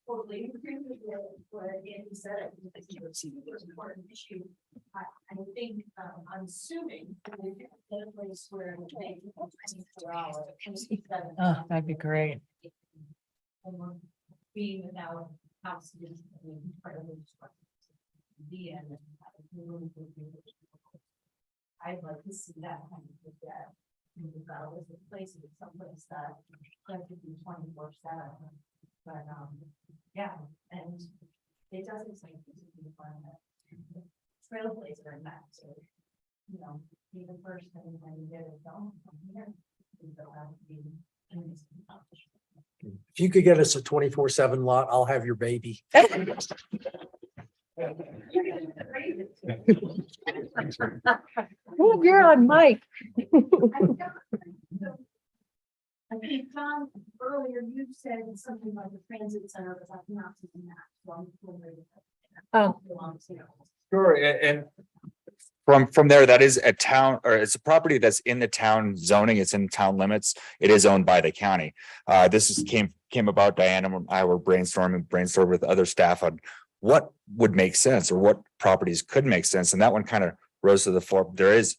Speaker 13: totally agree with what Andy said. I think it's an important issue. I think, I'm assuming that we get a place where they 24 hours.
Speaker 1: Oh, that'd be great.
Speaker 13: Being without house is part of the be in. I'd like to see that kind of that. As a place, someplace that could be 24/7. But yeah, and it doesn't seem to be fun. Trailblazer in that, so you know, be the first thing when you get it done from here. They'll have to be in this competition.
Speaker 6: If you could get us a 24/7 lot, I'll have your baby.
Speaker 3: Oh, you're on mic.
Speaker 13: I think, Tom, earlier you said something like the transit center, but I'm not seeing that. So I'm wondering if
Speaker 3: Oh.
Speaker 13: that belongs to you.
Speaker 4: Sure, and from there, that is a town, or it's a property that's in the town zoning, it's in town limits. It is owned by the county. This is came about, Diana and I were brainstorming with other staff on what would make sense or what properties could make sense, and that one kind of rose to the fore. There is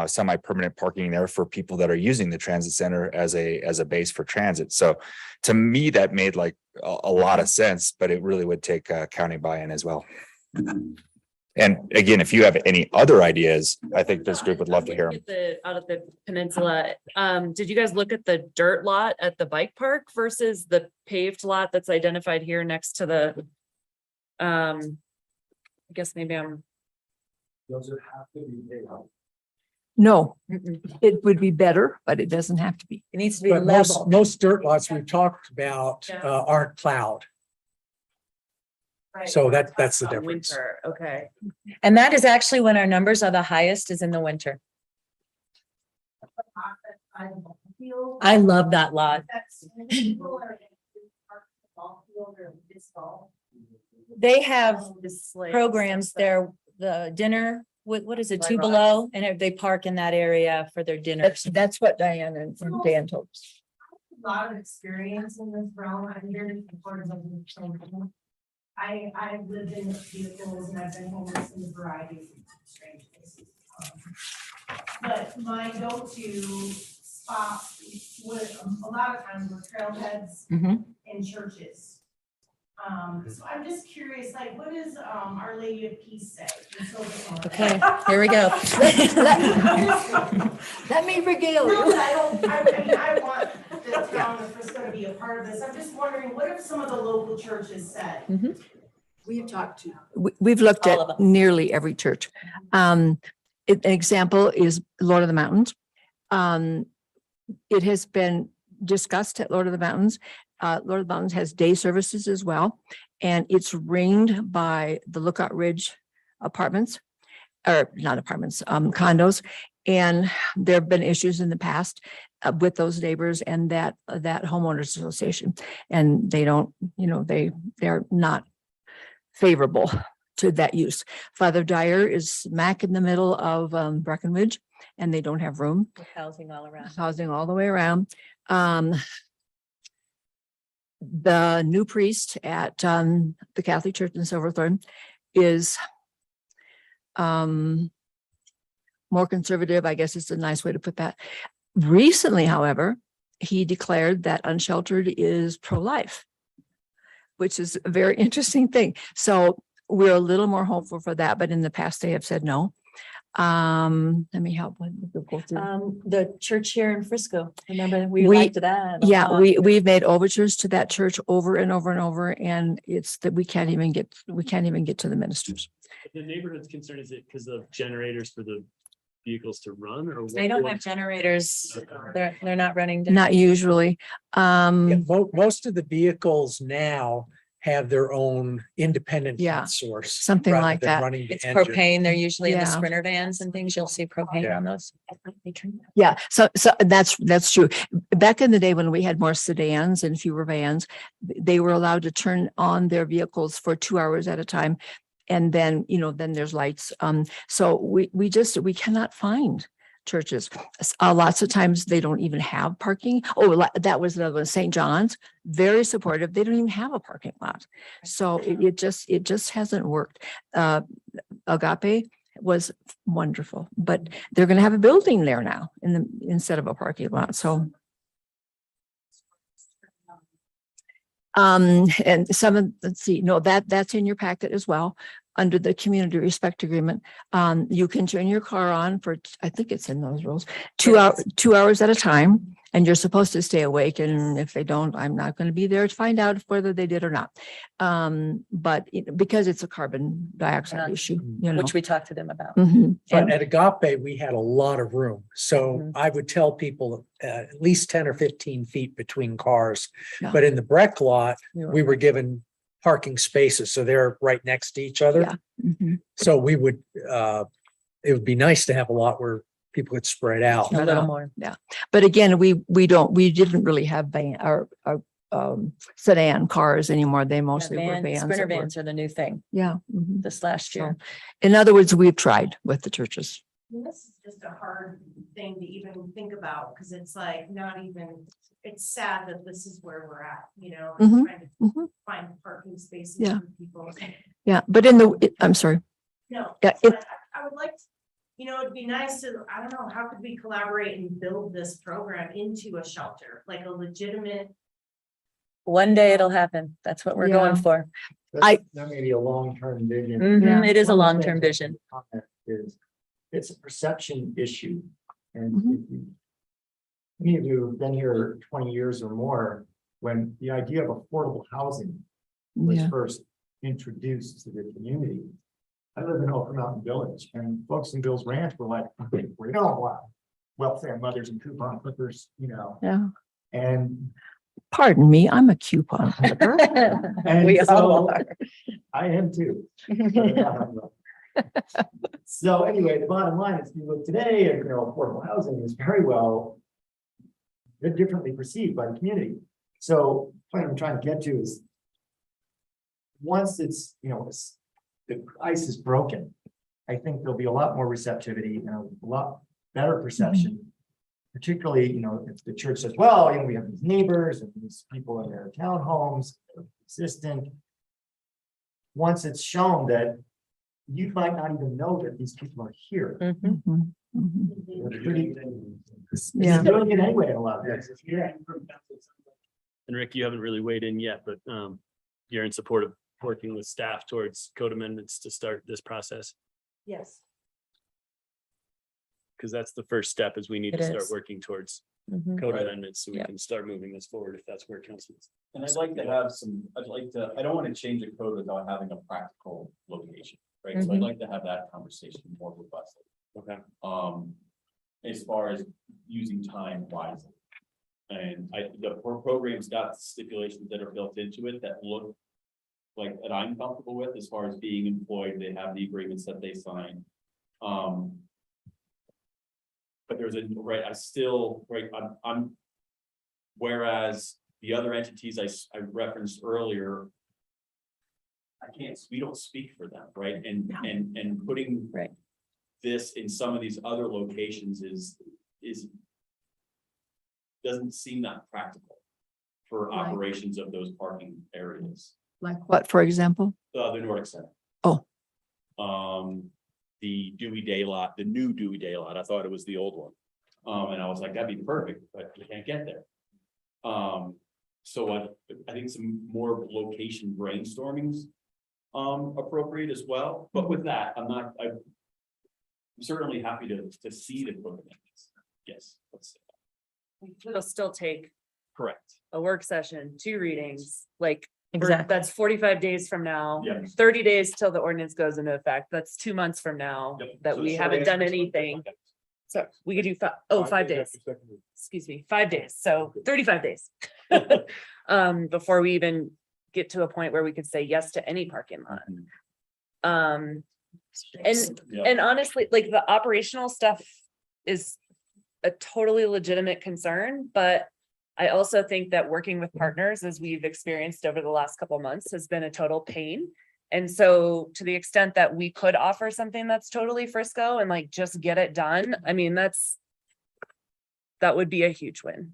Speaker 4: semi-permanent parking there for people that are using the transit center as a base for transit. So to me, that made like a lot of sense, but it really would take county buy-in as well. And again, if you have any other ideas, I think this group would love to hear them.
Speaker 8: Out of the peninsula, did you guys look at the dirt lot at the bike park versus the paved lot that's identified here next to the? I guess maybe I'm.
Speaker 9: Does it have to be paid out?
Speaker 3: No, it would be better, but it doesn't have to be.
Speaker 1: It needs to be
Speaker 6: But
Speaker 1: level.
Speaker 6: most dirt lots we've talked about
Speaker 8: Yeah.
Speaker 6: aren't plowed.
Speaker 8: Right.
Speaker 6: So that's the
Speaker 8: Oh,
Speaker 6: difference.
Speaker 8: winter, okay.
Speaker 1: And that is actually when our numbers are the highest is in the winter.
Speaker 13: I feel
Speaker 1: I love that lot.
Speaker 13: that's. People are in the ball field or this fall.
Speaker 1: They have
Speaker 8: This like-
Speaker 1: programs there, the dinner, what is it,
Speaker 8: Right,
Speaker 1: Two
Speaker 8: right.
Speaker 1: Below? And they park in that area for their dinners.
Speaker 3: That's what Diane and Dan told us.
Speaker 13: A lot of experience in this realm. I'm very supportive of the children. I've lived in vehicles and I've been homeless in a variety of strange places. But my go-to spot would a lot of times were trailheads
Speaker 1: Mhm.
Speaker 13: and churches. So I'm just curious, like, what does Our Lady of Peace say? in Silver Thorne?
Speaker 1: Okay, here we go.
Speaker 3: Let me regale
Speaker 13: No,
Speaker 3: you.
Speaker 13: but I mean, I want the town of Frisco to be a part of this. I'm just wondering, what have some of the local churches said? We have talked to.
Speaker 3: We've looked
Speaker 1: All of
Speaker 3: at
Speaker 1: them.
Speaker 3: nearly every church. An example is Lord of the Mountains. It has been discussed at Lord of the Mountains. Lord of the Mountains has day services as well, and it's ringed by the Lookout Ridge apartments, or not apartments, condos. And there have been issues in the past with those neighbors and that homeowners association. And they don't, they're not favorable to that use. Father Dyer is smack in the middle of Breckenridge, and they don't have room,
Speaker 1: With housing all around.
Speaker 3: housing all the way around. The new priest at the Catholic Church in Silverthorne is more conservative, I guess is a nice way to put that. Recently, however, he declared that unsheltered is pro-life, which is a very interesting thing. So we're a little more hopeful for that, but in the past they have said no. Let me help. Go through.
Speaker 1: The church here in Frisco, remember we
Speaker 3: We-
Speaker 1: liked that. a
Speaker 3: Yeah,
Speaker 1: lot.
Speaker 3: we've made overtures to that church over and over and over, and it's that we can't even get to the ministers.
Speaker 2: The neighborhood's concern, is it because of generators for the vehicles to run or?
Speaker 1: They don't have generators. They're not running.
Speaker 3: Not usually.
Speaker 6: Yeah, most of the vehicles now have their own independent
Speaker 3: Yeah,
Speaker 6: heat source.
Speaker 3: something
Speaker 6: rather
Speaker 3: like
Speaker 6: than
Speaker 3: that.
Speaker 6: running the
Speaker 1: It's
Speaker 6: engine.
Speaker 1: propane. They're usually in the
Speaker 3: Yeah.
Speaker 1: Sprinter vans and things. You'll see propane
Speaker 6: Yeah.
Speaker 1: on those.
Speaker 3: Yeah, so that's true. Back in the day when we had more sedans and fewer vans, they were allowed to turn on their vehicles for 2 hours at a time. And then, then there's lights. So we cannot find churches. Lots of times they don't even have parking. Oh, that was another one, St. John's, very supportive. They don't even have a parking lot. So it just hasn't worked. Agape was wonderful, but they're going to have a building there now instead of a parking lot. So. And let's see, no, that's in your packet as well. Under the community respect agreement, you can turn your car on for, I think it's in those rules, 2 hours at a time. And you're supposed to stay awake. And if they don't, I'm not going to be there to find out whether they did or not. But because it's a carbon dioxide issue,
Speaker 1: Which we talked to them about.
Speaker 3: Mhm.
Speaker 6: But
Speaker 3: And-
Speaker 6: at Agape, we had a lot of room. So
Speaker 1: Mhm.
Speaker 6: I would tell people at least 10 or 15 feet between cars.
Speaker 3: Yeah.
Speaker 6: But in the Breck lot,
Speaker 3: We were-
Speaker 6: we were given parking spaces. So they're right next to each other.
Speaker 3: Yeah. Mhm.
Speaker 6: So it would be nice to have a lot where people could spread out.
Speaker 1: A little more.
Speaker 3: Yeah, but again, we didn't really have sedan cars anymore. They mostly were vans.
Speaker 1: Sprinter
Speaker 3: that were-
Speaker 1: vans are the new thing
Speaker 3: Yeah. Mhm.
Speaker 1: this last
Speaker 3: So,
Speaker 1: year.
Speaker 3: in other words, we've tried with the churches.
Speaker 13: And this is just a hard thing to even think about, because it's like not even, it's sad that this is where we're at,
Speaker 3: Mhm.
Speaker 13: trying to
Speaker 3: Mhm.
Speaker 13: find parking spaces
Speaker 3: Yeah.
Speaker 13: for people.
Speaker 3: Yeah, but I'm sorry.
Speaker 13: No,
Speaker 3: Yeah,
Speaker 13: but I would like, it'd be nice to, I don't know, how could we collaborate and build this program into a shelter, like a legitimate.
Speaker 1: One day it'll happen. That's what we're going
Speaker 3: Yeah.
Speaker 1: for.
Speaker 7: That may be a long-term vision.
Speaker 1: Mhm, It is a
Speaker 7: One of the
Speaker 1: long-term
Speaker 7: things
Speaker 1: vision.
Speaker 7: I comment is, it's a perception issue. And
Speaker 3: Mhm.
Speaker 7: if you- many of you have been here 20 years or more, when the idea of affordable housing was
Speaker 3: Yeah.
Speaker 7: first introduced to the community. I live in Oak Mountain Village, and folks in Bill's Ranch were like, we don't want welfare mothers and coupon clippers,
Speaker 3: Yeah.
Speaker 7: and
Speaker 3: Pardon me, I'm a coupon clipper.
Speaker 7: And
Speaker 1: We
Speaker 7: so-
Speaker 1: all are.
Speaker 7: I am too. So anyway, the bottom line is, if you look today, and affordable housing is very well differently perceived by the community. So what I'm trying to get to is, once it's, the ice is broken, I think there'll be a lot more receptivity and a lot better perception. Particularly, if the church says, well, we have these neighbors and these people in their townhomes, existing. Once it's shown that you might not even know that these people are here.
Speaker 1: Mhm.
Speaker 3: Mhm. Mhm.
Speaker 7: They're pretty-
Speaker 3: Yeah.
Speaker 7: They're doing it anyway in a lot of cases. Yeah.
Speaker 2: And Rick, you haven't really weighed in yet, but you're in support of working with staff towards code amendments to start this process.
Speaker 1: Yes.
Speaker 2: Because that's the first step, is we need
Speaker 1: It
Speaker 2: to start
Speaker 1: is.
Speaker 2: working towards
Speaker 1: Mhm.
Speaker 2: code amendments so we
Speaker 1: Yep.
Speaker 2: can start moving this forward if that's where council is.
Speaker 9: And I'd like to have I don't want to change a code without having a practical location, right? So I'd
Speaker 1: Mhm.
Speaker 9: like to have that conversation more robustly.
Speaker 2: Okay.
Speaker 9: As far as using time wisely. And the program's got stipulations that are built into it that look like that I'm comfortable with as far as being employed. They have the agreements that they sign. But there's whereas the other entities I referenced earlier, we don't speak for them, right? And putting
Speaker 1: Right.
Speaker 9: this in some of these other locations is doesn't seem that practical for
Speaker 3: Right.
Speaker 9: operations of those parking areas.
Speaker 3: Like what, for example?
Speaker 9: The Nordic Center.
Speaker 3: Oh.
Speaker 9: The Dewey Day lot, the new Dewey Day lot, I thought it was the old one. And I was like, that'd be perfect, but you can't get there. So I think some more location brainstorming's appropriate as well, but with that, certainly happy to see the programs. Yes,
Speaker 8: It'll still take
Speaker 9: correct.
Speaker 8: a work session, 2 readings, like.
Speaker 1: Exactly.
Speaker 8: That's 45 days from now,
Speaker 9: Yeah.
Speaker 8: 30 days till the ordinance goes into effect. That's 2 months from now
Speaker 9: Yep.
Speaker 8: that
Speaker 9: So
Speaker 8: we
Speaker 9: short
Speaker 8: haven't done
Speaker 9: answer is-
Speaker 8: anything. So we could do 5 days. Excuse me, 5 days. So 35 days. Before we even get to a point where we could say yes to any parking lot. And
Speaker 9: Yeah.
Speaker 8: And honestly, like the operational stuff is a totally legitimate concern, but I also think that working with partners, as we've experienced over the last couple months, has been a total pain. And so to the extent that we could offer something that's totally Frisco and like just get it done, I mean, that would be a huge win.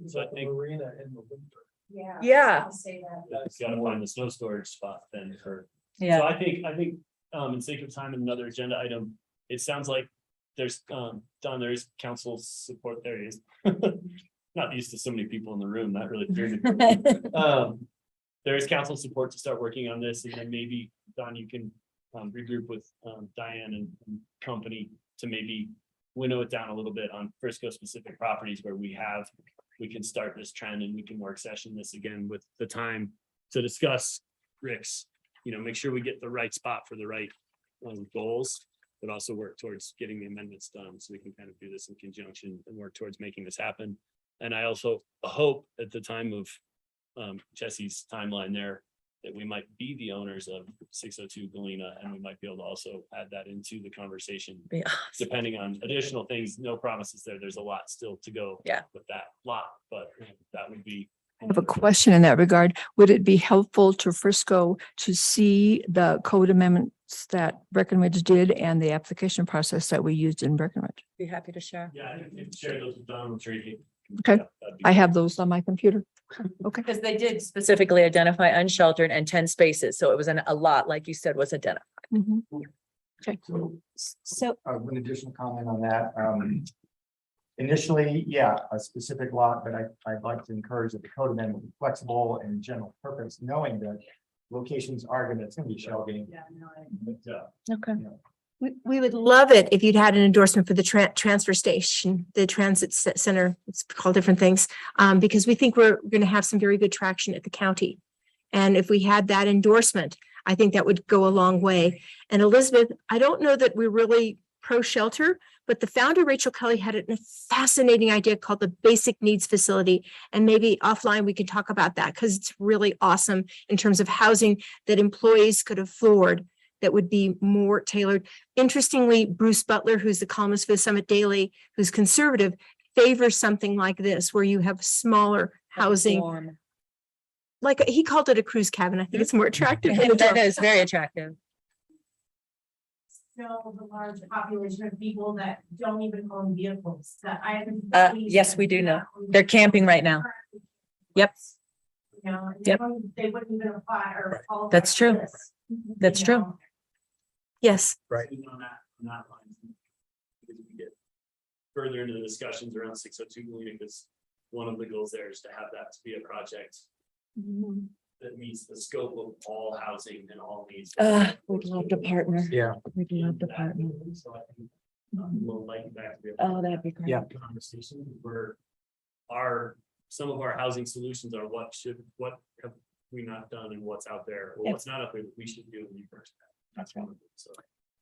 Speaker 9: So I think
Speaker 12: Marina in the winter.
Speaker 13: Yeah.
Speaker 8: Yeah.
Speaker 13: I'll say that.
Speaker 9: that's gotta find the snow storage spot then for. So
Speaker 1: Yeah,
Speaker 9: I think, in sake of time, another agenda item, it sounds like there's, Don, there's council support, there he is. Not used to so many people in the room, that really scares me. There is council support to start working on this, and then maybe, Don, you can regroup with Diane and company to maybe winnow it down a little bit on Frisco specific properties where we can start this trend and we can work session this again with the time to discuss Rick's, make sure we get the right spot for the right goals, but also work towards getting the amendments done so we can kind of do this in conjunction and work towards making this happen. And I also hope at the time of Jesse's timeline there, that we might be the owners of 602 Galena, and we might be able to also add that into the conversation.
Speaker 1: Yeah.
Speaker 9: Depending on additional things, no promises there. There's a lot still to go.
Speaker 1: Yeah.
Speaker 9: With that lot, but that would be.
Speaker 3: I have a question in that regard. Would it be helpful to Frisco to see the code amendments that Breckenridge did and the application process that we used in Breckenridge?
Speaker 1: be happy to share.
Speaker 9: Yeah, I think if you share those with Don, I'm sure he.
Speaker 3: Okay.
Speaker 9: that'd be
Speaker 3: I
Speaker 9: great.
Speaker 3: have those on my computer. Okay.
Speaker 1: Because they did specifically identify unsheltered and 10 spaces. So it was a lot, like you said, was identified.
Speaker 3: Mhm.
Speaker 1: So
Speaker 10: One additional comment on that. Initially, a specific lot, but I'd like to encourage that the code amendment be flexible and general purpose, knowing that locations are it's gonna be shell game.
Speaker 1: okay.
Speaker 5: We would love it if you'd had an endorsement for the transfer station, the transit center, it's called different things. Because we think we're going to have some very good traction at the county. And if we had that endorsement, I think that would go a long way. And Elizabeth, I don't know that we're really pro shelter, but the founder, Rachel Kelly, had a fascinating idea called the Basic Needs Facility. And maybe offline, we can talk about that because it's really awesome in terms of housing that employees could afford that would be more tailored. Interestingly, Bruce Butler, who's the columnist for the Summit Daily, who's conservative, favors something like this, where you have smaller housing.
Speaker 1: Warm.
Speaker 5: Like he called it a cruise cabin. I think it's more attractive. than a
Speaker 1: That
Speaker 5: dorm.
Speaker 1: is very attractive.
Speaker 13: Still the large population of people that don't even own vehicles that I haven't.
Speaker 1: Yes, we do know. They're camping right now. Yep.
Speaker 13: You know, and
Speaker 1: Yep.
Speaker 13: they wouldn't even apply or. qualify
Speaker 1: That's
Speaker 13: for
Speaker 1: true.
Speaker 13: this,
Speaker 1: That's
Speaker 13: you
Speaker 1: true.
Speaker 13: know.
Speaker 5: Yes.
Speaker 9: On that line. Because we get further into the discussions around 602 Galena, because one of the goals there is to have that to be a project that meets the scope of all housing and all needs.
Speaker 1: We'd love to partner.
Speaker 6: Yeah.
Speaker 1: We'd love to partner.
Speaker 9: So I think we'll like that to be.
Speaker 1: Oh, that'd be great.
Speaker 6: Yeah.
Speaker 9: Conversation where some of our housing solutions are what have we not done and what's out there, or
Speaker 1: Yep.
Speaker 9: what's not out there that we should do in the first. That's one of them. So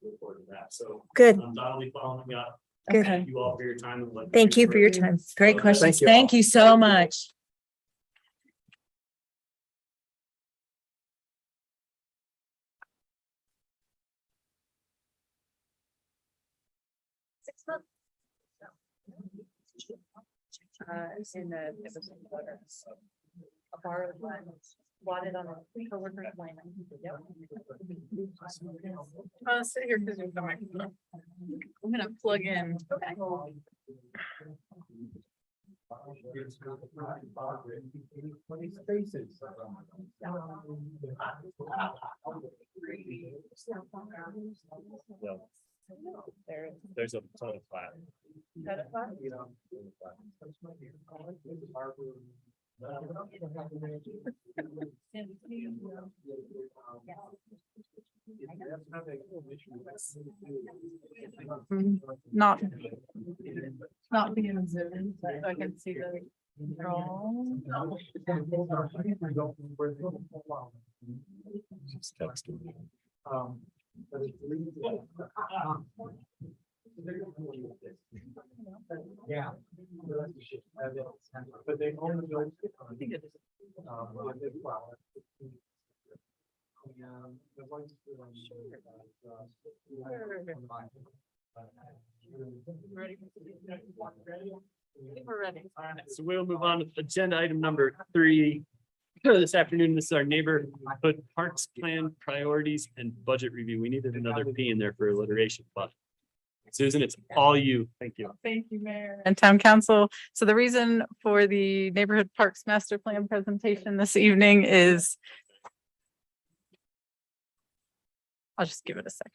Speaker 9: look forward to that. So
Speaker 5: Good.
Speaker 9: Don will be following up.
Speaker 5: Good.
Speaker 9: Thank you all for your time. and what-
Speaker 5: Thank you for your time.
Speaker 1: Great
Speaker 9: So,
Speaker 1: questions.
Speaker 6: you
Speaker 1: Thank
Speaker 6: all.
Speaker 1: you so much. In the, it was a borrowed one, wanted on a coworker's land. Sit here because you're coming. I'm gonna plug in.
Speaker 9: Well, there's a ton of flat.
Speaker 8: Not. Not being Zoom, so I can see the control.
Speaker 2: Just texting me.
Speaker 10: Yeah. But they own the building.
Speaker 8: We're ready.
Speaker 2: So we'll move on to agenda item number 3. This afternoon, this is our neighborhood parks plan priorities and budget review. We needed another P in there for alliteration, but Susan, it's all you. Thank you.
Speaker 8: Thank you, Mayor. And Town Council. So the reason for the Neighborhood Parks Master Plan presentation this evening is I'll just give it a second.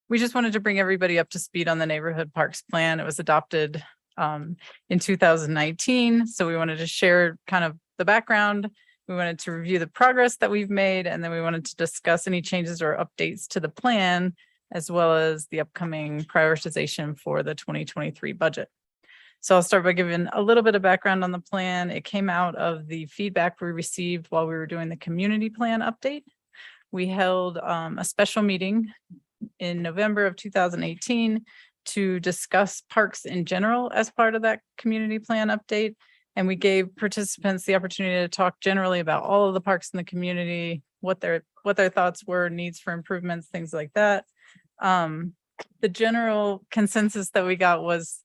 Speaker 8: We just wanted to bring everybody up to speed on the Neighborhood Parks Plan. It was adopted in 2019. So we wanted to share kind of the background. We wanted to review the progress that we've made, and then we wanted to discuss any changes or updates to the plan, as well as the upcoming prioritization for the 2023 budget. So I'll start by giving a little bit of background on the plan. It came out of the feedback we received while we were doing the community plan update. We held a special meeting in November of 2018 to discuss parks in general as part of that community plan update. And we gave participants the opportunity to talk generally about all of the parks in the community, what their thoughts were, needs for improvements, things like that. The general consensus that we got was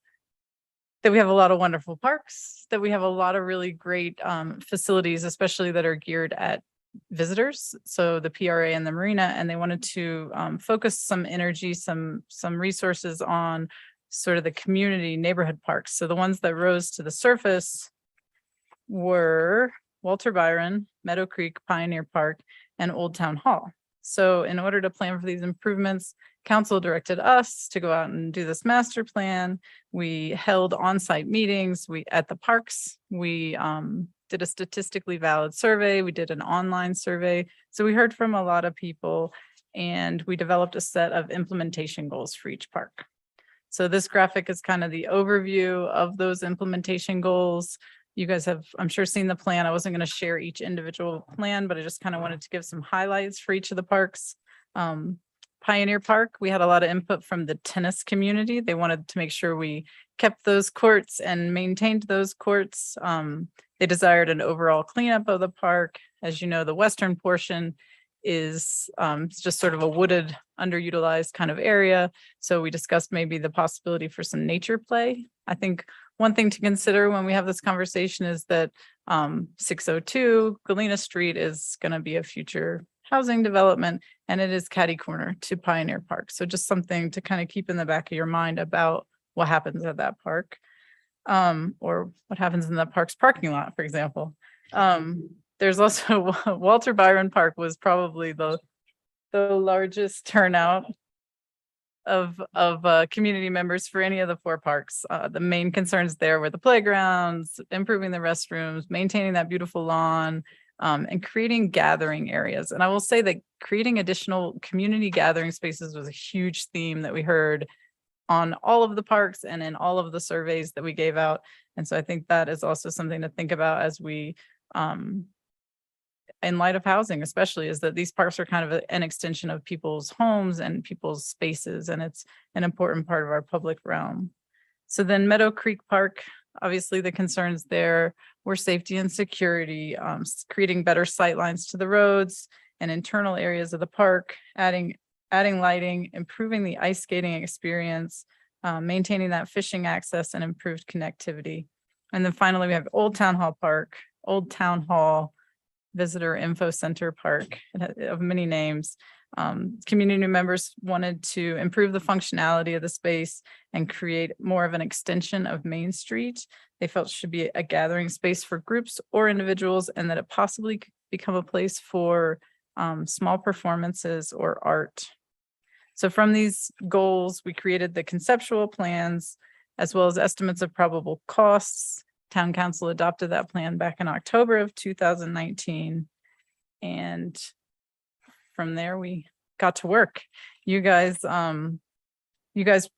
Speaker 8: that we have a lot of wonderful parks, that we have a lot of really great facilities, especially that are geared at visitors. So the PRA and the marina, and they wanted to focus some energy, some resources on sort of the community neighborhood parks. So the ones that rose to the surface were Walter Byron, Meadow Creek, Pioneer Park, and Old Town Hall. So in order to plan for these improvements, council directed us to go out and do this master plan. We held on-site meetings. At the parks, we did a statistically valid survey. We did an online survey. So we heard from a lot of people, and we developed a set of implementation goals for each park. So this graphic is kind of the overview of those implementation goals. You guys have, I'm sure, seen the plan. I wasn't going to share each individual plan, but I just kind of wanted to give some highlights for each of the parks. Pioneer Park, we had a lot of input from the tennis community. They wanted to make sure we kept those courts and maintained those courts. They desired an overall cleanup of the park. As you know, the western portion is just sort of a wooded, underutilized kind of area. So we discussed maybe the possibility for some nature play. I think one thing to consider when we have this conversation is that 602 Galena Street is going to be a future housing development, and it is catty corner to Pioneer Park. So just something to kind of keep in the back of your mind about what happens at that park, or what happens in the park's parking lot, for example. There's also Walter Byron Park was probably the largest turnout of community members for any of the 4 parks. The main concerns there were the playgrounds, improving the restrooms, maintaining that beautiful lawn, and creating gathering areas. And I will say that creating additional community gathering spaces was a huge theme that we heard on all of the parks and in all of the surveys that we gave out. And so I think that is also something to think about as we, in light of housing especially, is that these parks are kind of an extension of people's homes and people's spaces, and it's an important part of our public realm. So then Meadow Creek Park, obviously the concerns there were safety and security, creating better sight lines to the roads and internal areas of the park, adding lighting, improving the ice skating experience, maintaining that fishing access and improved connectivity. And then finally, we have Old Town Hall Park, Old Town Hall Visitor Info Center Park, of many names. Community members wanted to improve the functionality of the space and create more of an extension of Main Street. They felt it should be a gathering space for groups or individuals, and that it possibly could become a place for small performances or art. So from these goals, we created the conceptual plans as well as estimates of probable costs. Town Council adopted that plan back in October of 2019. And
Speaker 14: from there, we got to work. You guys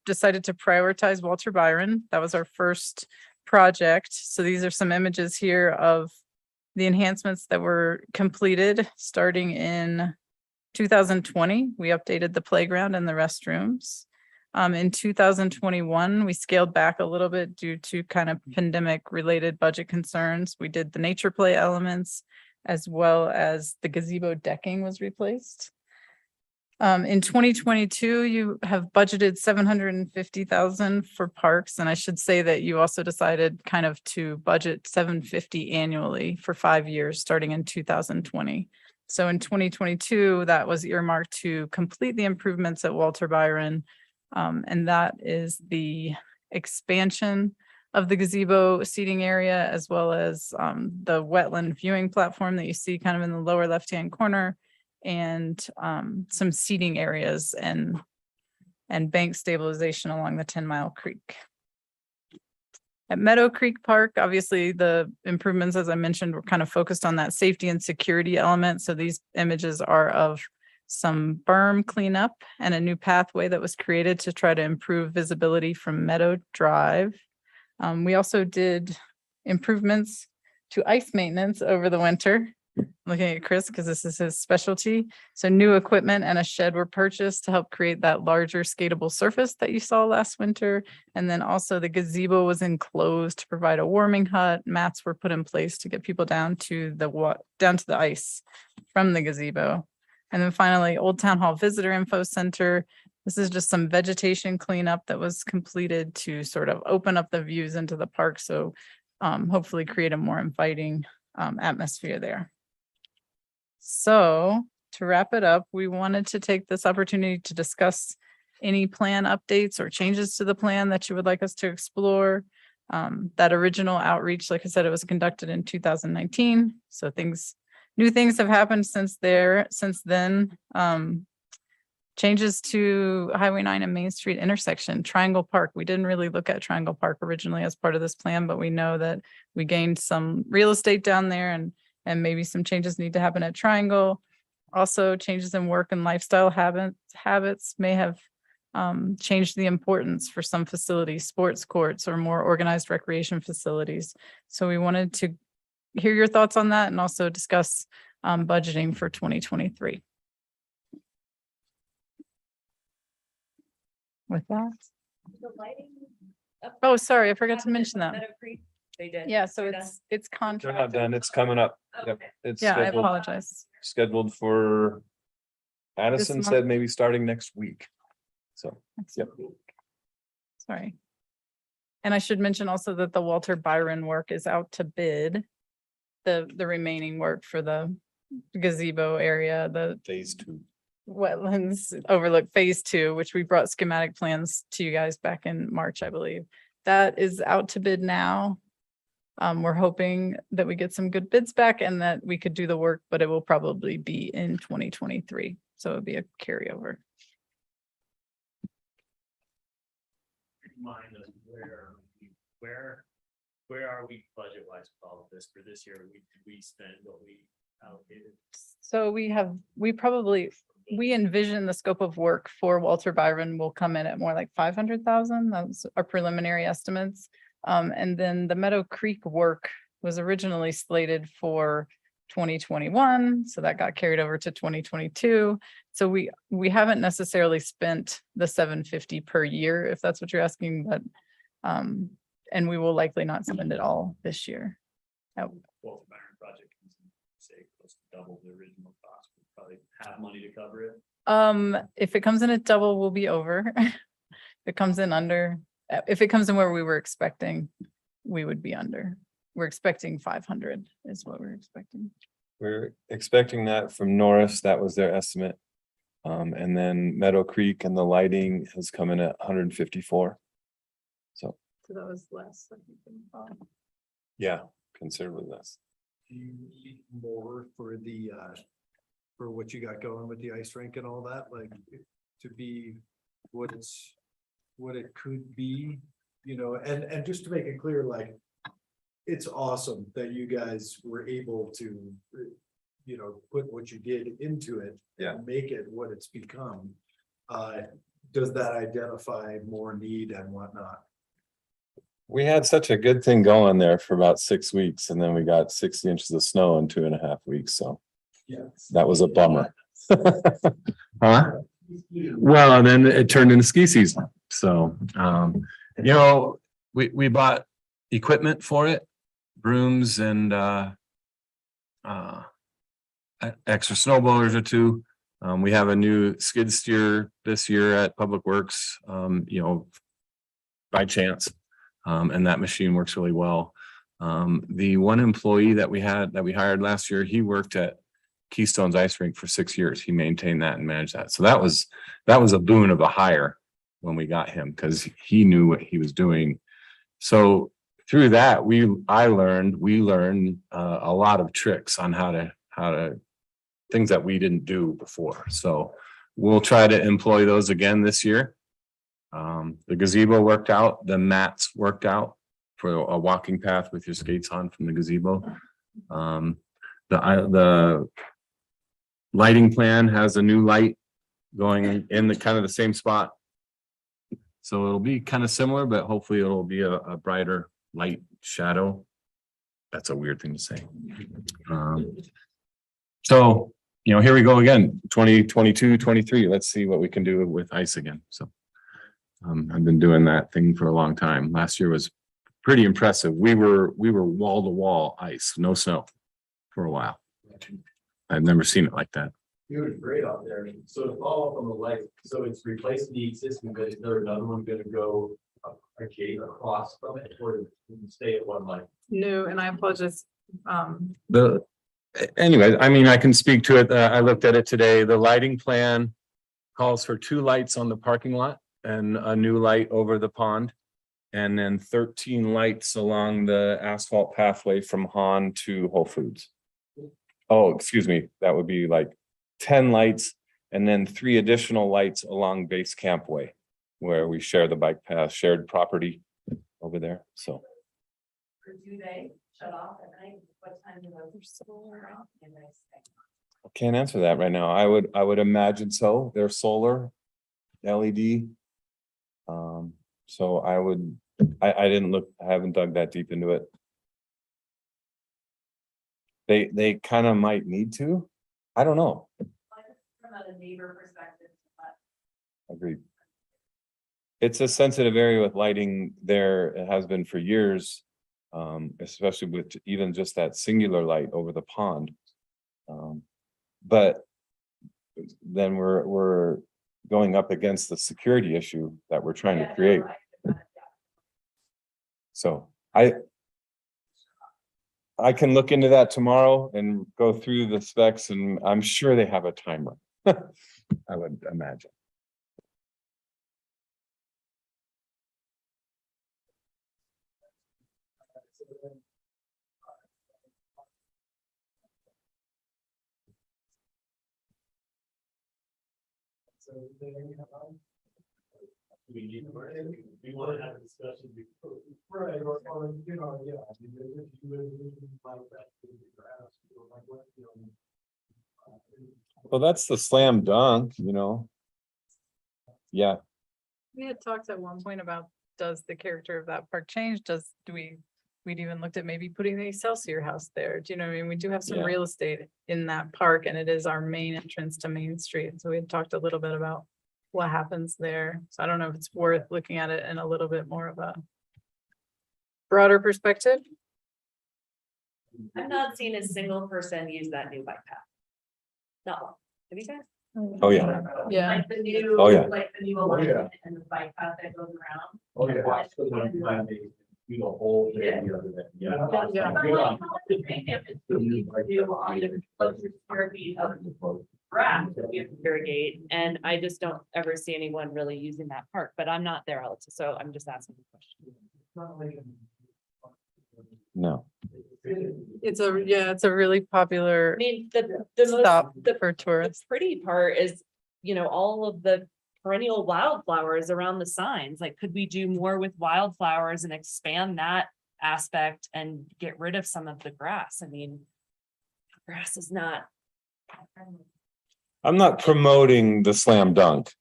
Speaker 14: decided to prioritize Walter Byron. That was our first project. So these are some images here of the enhancements that were completed starting in 2020. We updated the playground and the restrooms. In 2021, we scaled back a little bit due to kind of pandemic related budget concerns. We did the nature play elements as well as the gazebo decking was replaced. In 2022, you have budgeted 750,000 for parks. And I should say that you also decided kind of to budget 750 annually for 5 years, starting in 2020. So in 2022, that was earmarked to complete the improvements at Walter Byron. And that is the expansion of the gazebo seating area, as well as the wetland viewing platform that you see kind of in the lower left-hand corner, and some seating areas and bank stabilization along the 10 Mile Creek. At Meadow Creek Park, obviously the improvements, as I mentioned, were kind of focused on that safety and security element. So these images are of some berm cleanup and a new pathway that was created to try to improve visibility from Meadow Drive. We also did improvements to ice maintenance over the winter. Looking at Chris because this is his specialty. So new equipment and a shed were purchased to help create that larger skatable surface that you saw last winter. And then also the gazebo was enclosed to provide a warming hut. Mats were put in place to get people down to the ice from the gazebo. And then finally, Old Town Hall Visitor Info Center. This is just some vegetation cleanup that was completed to sort of open up the views into the park. So hopefully create a more inviting atmosphere there. So to wrap it up, we wanted to take this opportunity to discuss any plan updates or changes to the plan that you would like us to explore. That original outreach, like I said, it was conducted in 2019. So new things have happened since then. Changes to Highway 9 and Main Street intersection, Triangle Park. We didn't really look at Triangle Park originally as part of this plan, but we know that we gained some real estate down there and maybe some changes need to happen at Triangle. Also, changes in work and lifestyle habits may have changed the importance for some facilities, sports courts, or more organized recreation facilities. So we wanted to hear your thoughts on that and also discuss budgeting for 2023. With that.
Speaker 13: The lighting
Speaker 14: Oh, sorry, I forgot to mention that.
Speaker 13: Meadow Creek, they did.
Speaker 14: Yeah, so
Speaker 13: They're done?
Speaker 14: it's
Speaker 15: They're not
Speaker 14: contracted.
Speaker 15: done. It's coming up. Yep.
Speaker 13: Okay.
Speaker 15: It's
Speaker 14: Yeah, I
Speaker 15: scheduled,
Speaker 14: apologize.
Speaker 15: scheduled for, Addison
Speaker 14: month.
Speaker 15: said maybe starting next week. So, yep.
Speaker 14: Sorry. And I should mention also that the Walter Byron work is out to bid. The remaining work for the gazebo area, the
Speaker 15: Phase 2.
Speaker 14: wetlands overlook phase 2, which we brought schematic plans to you guys back in March, I believe. That is out to bid now. We're hoping that we get some good bids back and that we could do the work, but it will probably be in 2023. So it'll be a carryover.
Speaker 2: Remind us where are we budget wise with all of this for this year? Did we spend what we allocated?
Speaker 14: So we envision the scope of work for Walter Byron will come in at more like 500,000. Those are preliminary estimates. And then the Meadow Creek work was originally slated for 2021. So that got carried over to 2022. So we haven't necessarily spent the 750 per year, if that's what you're asking, but and we will likely not spend it all this year.
Speaker 2: Walter Byron project, say close to double the original cost, we probably have money to cover it.
Speaker 14: If it comes in at double, we'll be over. If it comes in where we were expecting, we would be under. We're expecting 500 is what we're expecting.
Speaker 15: We're expecting that from Norris. That was their estimate. And then Meadow Creek and the lighting has come in at 154. So,
Speaker 14: that was less. I think.
Speaker 15: yeah, considerably less.
Speaker 12: Do you need more for the, for what you got going with the ice rink and all that, like to be what it could be, and just to make it clear, like, it's awesome that you guys were able to, put what you did into it.
Speaker 15: Yeah.
Speaker 12: And make it what it's become. Does that identify more need and whatnot?
Speaker 15: We had such a good thing going there for about 6 weeks, and then we got 60 inches of snow in 2.5 weeks, so that was a bummer.
Speaker 9: Huh? Well, and then it turned into ski season. So, we bought equipment for it, brooms and, extra snow blowers or two. We have a new skid steer this year at Public Works, by chance. And that machine works really well. The one employee that we hired last year, he worked at Keystone's Ice Rink for 6 years. He maintained that and managed that. So that was a boon of a hire when we got him, because he knew what he was doing. So through that, we learned a lot of tricks on how to things that we didn't do before. So we'll try to employ those again this year. The gazebo worked out, the mats worked out for a walking path with your skates on from the gazebo. The lighting plan has a new light going in the kind of the same spot. So it'll be kind of similar, but hopefully it'll be a brighter light shadow. That's a weird thing to say. So, here we go again, 2022, 23. Let's see what we can do with ice again. So I've been doing that thing for a long time. Last year was pretty impressive. We were wall to wall ice, no snow for a while. I've never seen it like that.
Speaker 2: It was great out there. So to follow up on the light, so it's replacing the existing, but is there another one gonna go a gate across from it, or does it stay at one light?
Speaker 14: No, and I apologize.
Speaker 9: Anyway, I mean, I can speak to it. I looked at it today. The lighting plan calls for 2 lights on the parking lot and a new light over the pond. And then 13 lights along the asphalt pathway from Hahn to Whole Foods. Oh, excuse me, that would be like 10 lights and then 3 additional lights along Base Camp Way, where we share the bike path, shared property over there, so.
Speaker 13: Or do they shut off at night? What time do those solar off?
Speaker 15: I can't answer that right now. I would imagine so. They're solar LED. So I didn't look, I haven't dug that deep into it. They kind of might need to. I don't know.
Speaker 13: From a neighbor perspective.
Speaker 15: Agreed. It's a sensitive area with lighting there. It has been for years. Especially with even just that singular light over the pond. But then we're going up against the security issue that we're trying to create. So I can look into that tomorrow and go through the specs, and I'm sure they have a timer. I would imagine.
Speaker 2: We want to have a discussion before. Right, or, yeah.
Speaker 15: Well, that's the slam dunk, Yeah,
Speaker 14: We had talked at one point about, does the character of that park change? We'd even looked at maybe putting the Excelsior House there. Do you know what I mean? We do have some
Speaker 15: Yeah.
Speaker 14: real estate in that park, and it is our main entrance to Main Street. So we had talked a little bit about what happens there. So I don't know if it's worth looking at it in a little bit more of a broader perspective.
Speaker 8: I've not seen a single person use that new bike path. Not one. Have you guys?
Speaker 15: oh, yeah.
Speaker 14: Yeah.
Speaker 13: Like the new,
Speaker 15: Oh, yeah.
Speaker 13: like the new
Speaker 2: yeah.
Speaker 13: alignment and the bike path that goes around.
Speaker 2: Oh, yeah. Do the whole thing.
Speaker 13: Yeah.
Speaker 2: Yeah.
Speaker 13: But
Speaker 14: Yeah.
Speaker 13: like, how much maintenance do we do on the closer square feet of grass that we have to
Speaker 8: Irrigate, and I just don't ever see anyone really using that park, but I'm not there, so I'm just asking the question.
Speaker 15: No.
Speaker 14: It's a really popular
Speaker 8: I mean, the
Speaker 14: stop
Speaker 8: most,
Speaker 14: for
Speaker 8: the
Speaker 14: tourists.
Speaker 8: pretty part is, all of the perennial wildflowers around the signs. Like, could we do more with wildflowers and expand that aspect and get rid of some of the grass? I mean, grass is not
Speaker 15: I'm not promoting the slam dunk.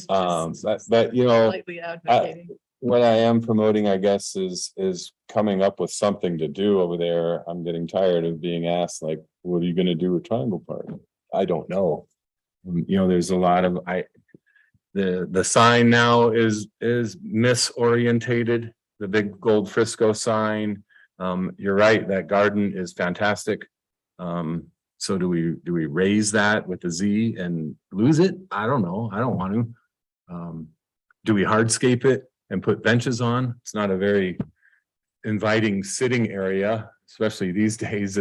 Speaker 15: But you know,
Speaker 14: Slightly advocating.
Speaker 15: what I am promoting, I guess, is coming up with something to do over there. I'm getting tired of being asked, like, what are you gonna do with Triangle Park? I don't know. You know, there's a lot of, the sign now is misorientated, the big gold Frisco sign. You're right, that garden is fantastic. So do we raise that with the Z and lose it? I don't know. I don't want to. Do we hardscape it and put benches on? It's not a very inviting sitting area, especially these days.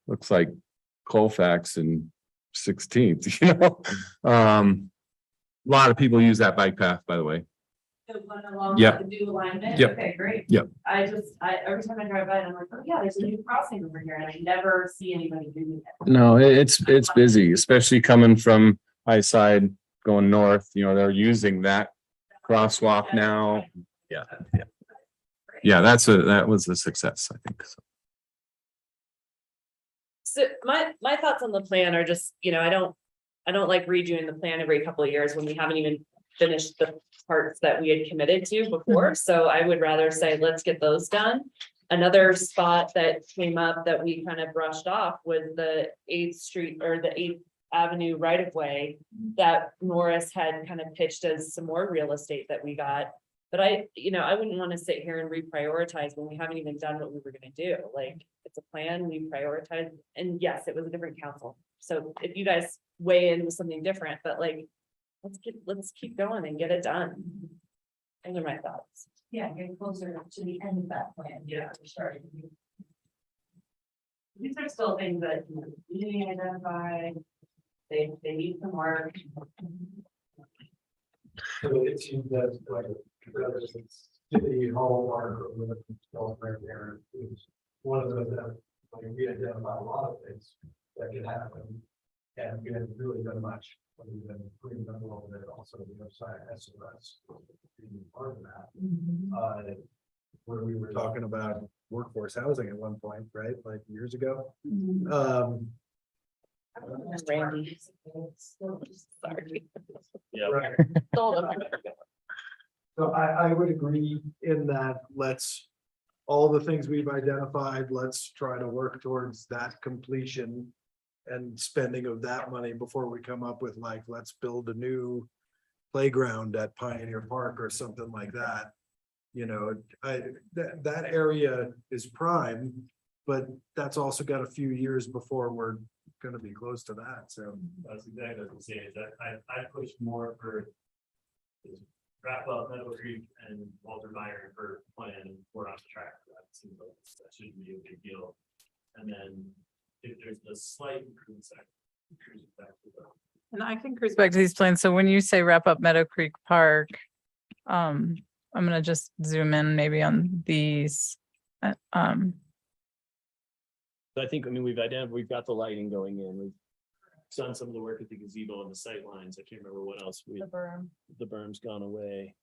Speaker 15: Looks like Colfax and 16th, you know? A lot of people use that bike path, by the way.
Speaker 8: The one along
Speaker 15: Yep.
Speaker 8: the new alignment?
Speaker 15: Yep.
Speaker 8: Okay, great.
Speaker 15: Yep.
Speaker 8: Every time I drive by, I'm like, oh yeah, there's a new crossing over here, and I never see anybody doing it.
Speaker 15: No, it's busy, especially coming from High Side going north, you know, they're using that crosswalk now. Yeah. Yeah, that was a success, I think. So.
Speaker 8: So my thoughts on the plan are just, you know, I don't like redoing the plan every couple of years when we haven't even finished the parts that we had committed to before. So I would rather say, let's get those done. Another spot that came up that we kind of brushed off was the 8th Street or the 8th Avenue right of way that Norris had kind of pitched as some more real estate that we got. But I wouldn't want to sit here and reprioritize when we haven't even done what we were going to do. Like, it's a plan, we prioritize, and yes, it was a different council. So if you guys weigh in with something different, but like, let's keep going and get it done. Those are my thoughts.
Speaker 13: Yeah, get closer to the end of that plan.
Speaker 8: Yeah.
Speaker 13: We're starting.
Speaker 8: These are still things that you need to identify. They need some work.
Speaker 10: So it seems that like, whether it's City Hall or right there, is one of those that, like, we identify a lot of things that can happen. And we haven't really done much, other than putting them a little bit also the other side, SOS. Being part of that. Where we were talking about workforce housing at one point, right, like years ago.
Speaker 8: Randy.
Speaker 13: Sorry.
Speaker 2: Yeah.
Speaker 10: Right. So I would agree in that, all the things we've identified, let's try to work towards that completion. And spending of that money before we come up with like, let's build a new playground at Pioneer Park or something like that. You know, that area is prime, but that's also got a few years before we're gonna be close to that, so.
Speaker 9: That's exactly what I'm saying, is that I push more for wrap up Meadow Creek and Walter Byron for plan, and we're on track for that. It seems like that shouldn't be a big deal. And then if there's a slight improvement, cruise back to the.
Speaker 14: And I can cruise back to these plans. So when you say wrap up Meadow Creek Park, I'm gonna just zoom in maybe on these.
Speaker 2: So I think, we've got the lighting going in, we've done some of the work at the gazebo and the sight lines. I can't remember what else the berm's gone away.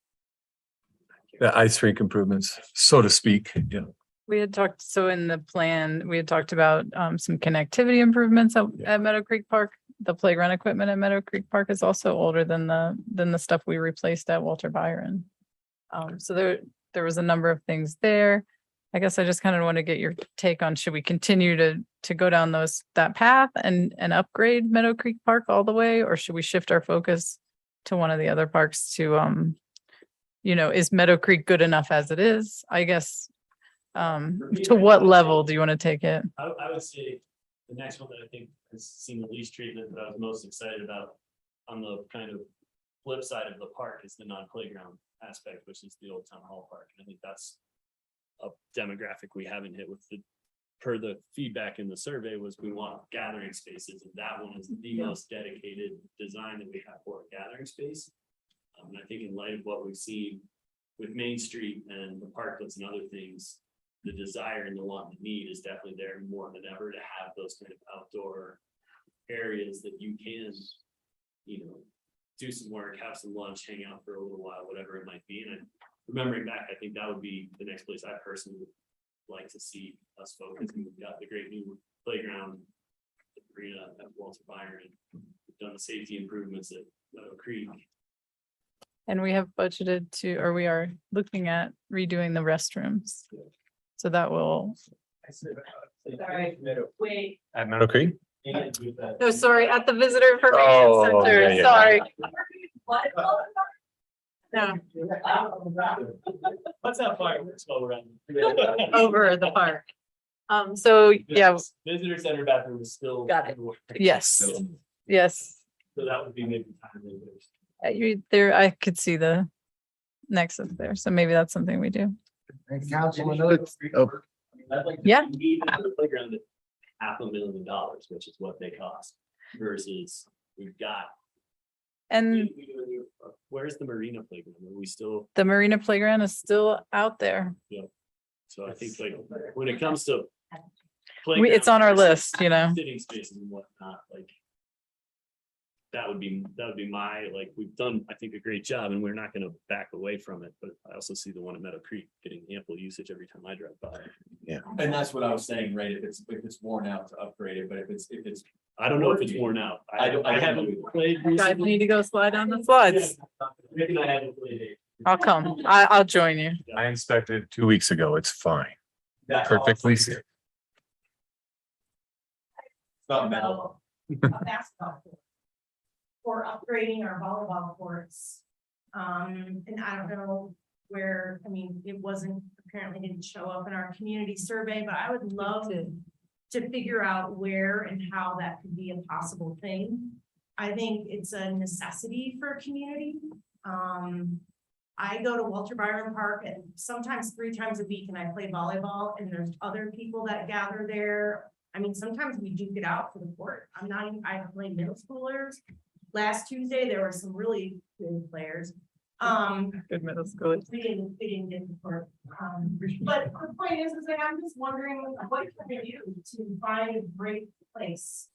Speaker 15: The ice rink improvements, so to speak, you know.
Speaker 14: We had talked, so in the plan, we had talked about some connectivity improvements at Meadow Creek Park. The playground equipment at Meadow Creek Park is also older than the stuff we replaced at Walter Byron. So there was a number of things there. I guess I just kind of want to get your take on, should we continue to go down that path and upgrade Meadow Creek Park all the way, or should we shift our focus to one of the other parks to, is Meadow Creek good enough as it is? I guess, to what level do you want to take it?
Speaker 2: I would say the next one that I think has seen the least treatment that I was most excited about on the kind of flip side of the park is the non-playground aspect, which is the Old Town Hall Park. And I think that's a demographic we haven't hit with per the feedback in the survey was we want gathering spaces, and that one is the most dedicated design that we have for a gathering space. And I think in light of what we've seen with Main Street and the parklets and other things, the desire and the want and need is definitely there more than ever to have those kind of outdoor areas that you can, do some work, have some lunch, hang out for a little while, whatever it might be. And remembering back, I think that would be the next place I personally would like to see us focus. And we've got the great new playground, the arena at Walter Byron. We've done the safety improvements at Meadow Creek.
Speaker 14: And we have budgeted to, or we are looking at redoing the restrooms. So that will,
Speaker 13: Sorry. Wait.
Speaker 15: At Meadow Creek?
Speaker 14: oh, sorry, at the Visitor
Speaker 15: Oh,
Speaker 14: Information
Speaker 15: yeah,
Speaker 14: Center,
Speaker 15: yeah.
Speaker 14: sorry.
Speaker 13: What?
Speaker 14: No,
Speaker 2: Let's have fireworks all around.
Speaker 14: over the park. So, yeah,
Speaker 2: Visitor center bathroom is still.
Speaker 14: Got it. yes, yes.
Speaker 2: So that would be maybe time later.
Speaker 14: There, I could see the nexus there, so maybe that's something we do.
Speaker 12: Councilman
Speaker 15: Oh.
Speaker 2: I'd like to
Speaker 14: Yeah.
Speaker 2: see the playground at $500,000, which is what they cost versus we've got.
Speaker 14: And
Speaker 2: Where's the marina playground? Are we still,
Speaker 14: the Marina Playground is still out there.
Speaker 2: so I think like when it comes to.
Speaker 14: It's on our
Speaker 2: playgrounds
Speaker 14: list, you know.
Speaker 2: Sitting spaces and whatnot, like. That would be my, like, we've done, I think, a great job and we're not gonna back away from it, but I also see the one at Meadow Creek getting ample usage every time I drive by.
Speaker 9: And that's what I was saying, right? If it's worn out to upgrade it, but if it's,
Speaker 2: I don't know if it's worn out.
Speaker 9: I don't
Speaker 2: haven't
Speaker 9: know.
Speaker 2: played
Speaker 14: Guys
Speaker 2: recently.
Speaker 14: need to go slide on the slides.
Speaker 2: Rick and I haven't played it.
Speaker 14: I'll come. I'll join you.
Speaker 15: I inspected 2 weeks ago. It's fine.
Speaker 9: That's
Speaker 15: Perfectly
Speaker 9: awesome.
Speaker 15: safe.
Speaker 9: It's not metal.
Speaker 13: A basketball court. Or upgrading our volleyball courts. And I don't know where, I mean, it wasn't, apparently didn't show up in our community survey, but I would love to figure out where and how that could be a possible thing. I think it's a necessity for a community. I go to Walter Byron Park and sometimes 3 times a week and I play volleyball and there's other people that gather there. I mean, sometimes we duke it out for the court. I play middle schoolers. Last Tuesday, there were some really good players.
Speaker 14: Good middle school.
Speaker 13: We didn't get the court. But the point is like, I'm just wondering what can we do to find a great place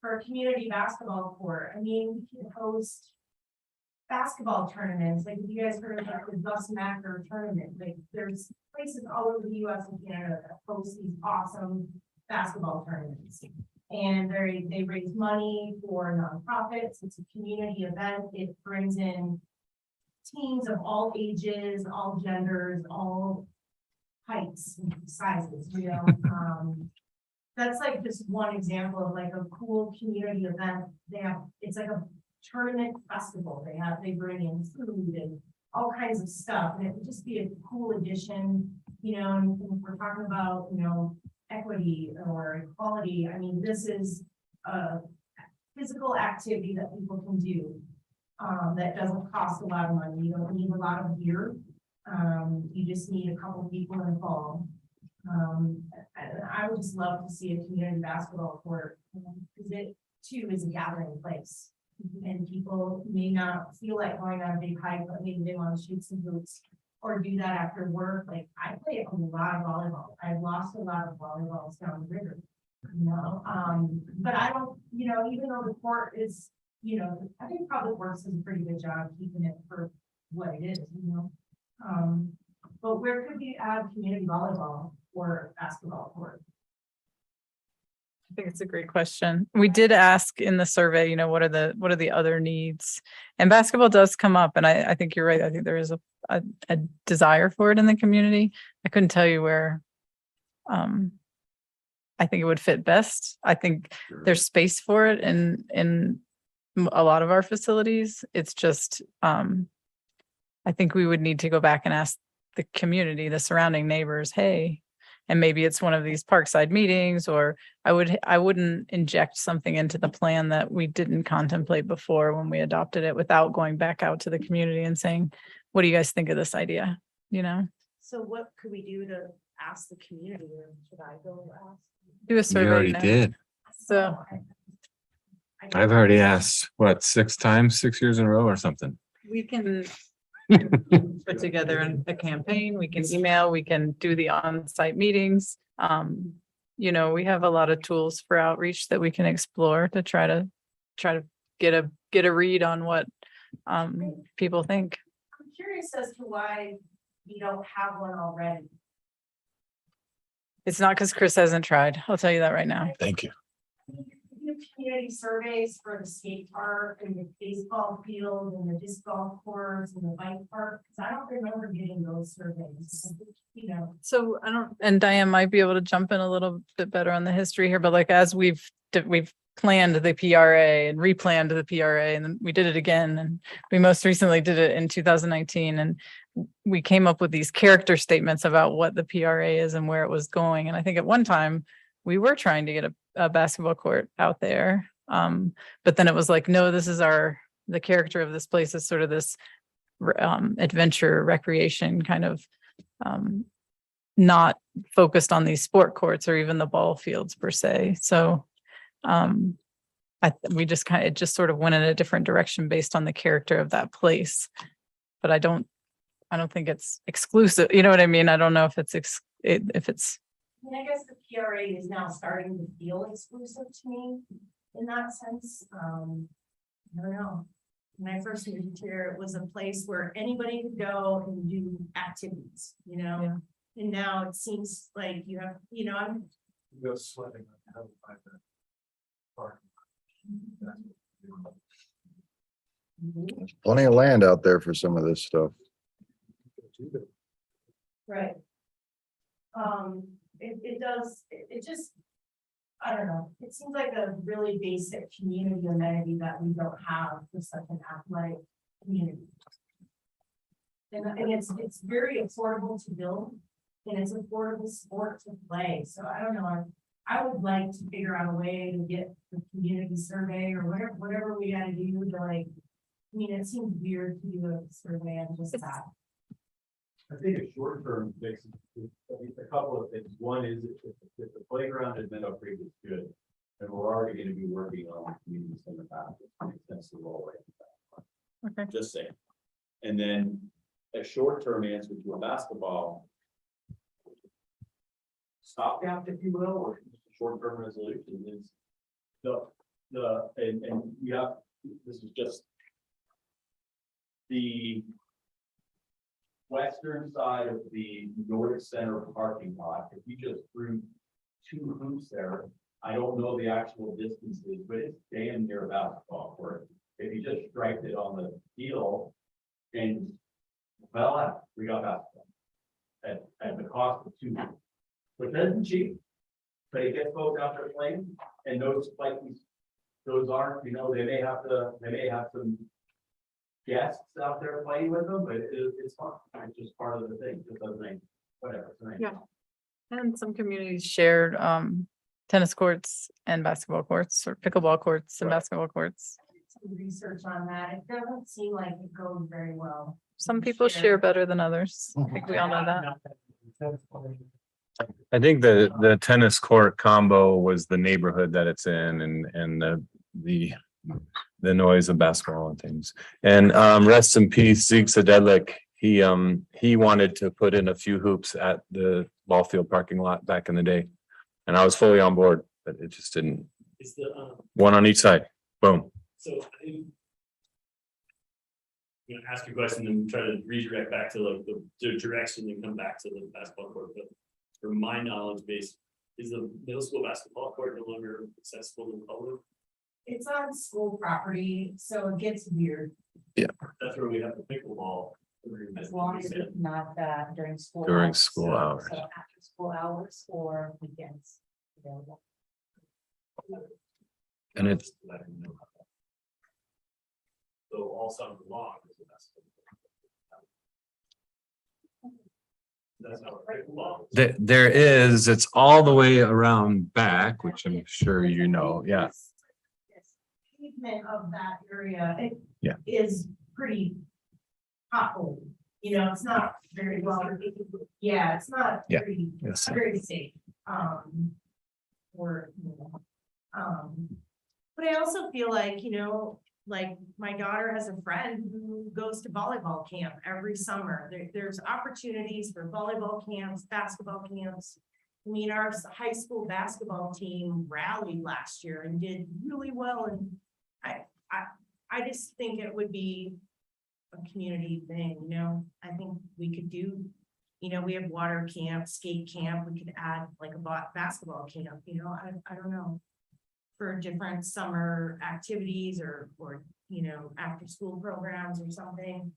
Speaker 13: for a community basketball court? I mean, we can host basketball tournaments, like you guys heard about the Gus Macker tournament, like there's places all over the US and Canada that host these awesome basketball tournaments. And they raise money for nonprofits. It's a community event. It brings in teams of all ages, all genders, all heights and sizes, you know. That's like just one example of like a cool community event. It's like a tournament festival. They bring in food and all kinds of stuff. And it would just be a cool addition, you know, and if we're talking about, you know, equity or equality. I mean, this is a physical activity that people can do that doesn't cost a lot of money. You don't need a lot of gear. You just need a couple people involved. I would just love to see a community basketball court because it too is a gathering place. And people may not feel like going on a big hike, but maybe they want to shoot some hoops or do that after work. Like I play a lot of volleyball. I've lost a lot of volleyballs down the river, you know. But I don't, you know, even though the court is, you know, I think Public Works does a pretty good job keeping it for what it is, you know. But where could we add community volleyball or basketball court?
Speaker 14: I think it's a great question. We did ask in the survey, you know, what are the other needs? And basketball does come up, and I think you're right. I think there is a desire for it in the community. I couldn't tell you where I think it would fit best. I think there's space for it in a lot of our facilities. It's just I think we would need to go back and ask the community, the surrounding neighbors, hey, and maybe it's one of these Parkside meetings, or I wouldn't inject something into the plan that we didn't contemplate before when we adopted it without going back out to the community and saying, what do you guys think of this idea? You know?
Speaker 13: So what could we do to ask the community, or should I go ask?
Speaker 14: Do a
Speaker 15: You
Speaker 14: survey.
Speaker 15: already
Speaker 14: next.
Speaker 15: did.
Speaker 14: So
Speaker 15: I've already asked, what, 6 times, 6 years in a row or something?
Speaker 14: we can put together a campaign, we can email, we can do the on-site meetings. You know, we have a lot of tools for outreach that we can explore to try to get a read on what people think.
Speaker 13: I'm curious as to why we don't have one already.
Speaker 14: It's not because Chris hasn't tried. I'll tell you that right now.
Speaker 15: Thank you.
Speaker 13: Do community surveys for the skate park and the baseball field and the disc golf course and the bike park, because I don't remember getting those surveys, you know.
Speaker 14: So I don't, and Diane might be able to jump in a little bit better on the history here, but like as we've planned the PRA and replanned the PRA, and then we did it again, and we most recently did it in 2019, and we came up with these character statements about what the PRA is and where it was going. And I think at one time we were trying to get a basketball court out there. But then it was like, no, this is the character of this place is sort of this adventure recreation kind of not focused on these sport courts or even the ball fields per se. So it just sort of went in a different direction based on the character of that place. But I don't think it's exclusive. You know what I mean? I don't know if it's
Speaker 13: I mean, I guess the PRA is now starting to feel exclusive to me in that sense. I don't know. When I first moved here, it was a place where anybody could go and do activities, you know?
Speaker 14: Yeah.
Speaker 13: And now it seems like you have, you know, I'm.
Speaker 12: Go sledding on how to find that park.
Speaker 16: There's plenty of land out there for some of this stuff.
Speaker 13: Right. It does, it just, I don't know, it seems like a really basic community amenity that we don't have for such an athletic community. And it's very affordable to build, and it's affordable sport to play, so I don't know, I would like to figure out a way to get the community survey or whatever we gotta do to like, I mean, it seems weird to do a survey on just that.
Speaker 9: I think a short term fix, a couple of things. One is if the playground at Meadow Creek is good, then we're already gonna be working on the community center path. It makes sense to roll away.
Speaker 14: okay.
Speaker 9: Just saying. And then a short term answer to a basketball stopgap, if you will, or short term resolution is and we have, this is just the western side of the Nordic Center parking lot. If you just threw 2 hoops there, I don't know the actual distances, but it's damn near a basketball court. If you just striped it on the field and well, we got basketball at the cost of 2 hoops, which isn't cheap, but it gets folks out there playing, and those aren't, you know, they may have some guests out there playing with them, but it's fun. It's just part of the thing. It doesn't make whatever.
Speaker 14: Yeah. And some communities shared tennis courts and basketball courts, or pickleball courts and basketball courts.
Speaker 13: Some research on that, it doesn't seem like it goes very well.
Speaker 14: Some people share better than others. I think we all know that.
Speaker 15: I think the tennis court combo was the neighborhood that it's in and the noise of basketball and things. And rest in peace, Zeke Sedelic. He wanted to put in a few hoops at the ball field parking lot back in the day. And I was fully on board, but it just didn't.
Speaker 2: It's the,
Speaker 15: One on each side. Boom.
Speaker 2: so I think I'm gonna ask you a question and try to redirect back to like the direction and come back to the basketball court, but for my knowledge base, is the middle school basketball court no longer accessible to the public?
Speaker 13: It's on school property, so it gets weird.
Speaker 2: That's where we have the pickleball.
Speaker 1: As long as it's not during school.
Speaker 15: During
Speaker 1: hours.
Speaker 15: school hours.
Speaker 1: So after school hours or weekends available.
Speaker 15: And it's
Speaker 2: So all summer long. is the basketball. That's how pickleball.
Speaker 15: it's all the way around back, which I'm sure you know. Yeah.
Speaker 13: Yes. Pavement of that area,
Speaker 15: Yeah.
Speaker 13: is pretty pothole. You know, it's not very well. Yeah, it's not
Speaker 15: Yeah.
Speaker 13: very,
Speaker 15: Yes.
Speaker 13: very safe. But I also feel like, you know, like my daughter has a friend who goes to volleyball camp every summer. There's opportunities for volleyball camps, basketball camps. I mean, our high school basketball team rallied last year and did really well. And I just think it would be a community thing, you know. I think we could do You know, we have water camp, skate camp, we could add like a basketball camp, you know, I don't know. For different summer activities or, you know, after school programs or something.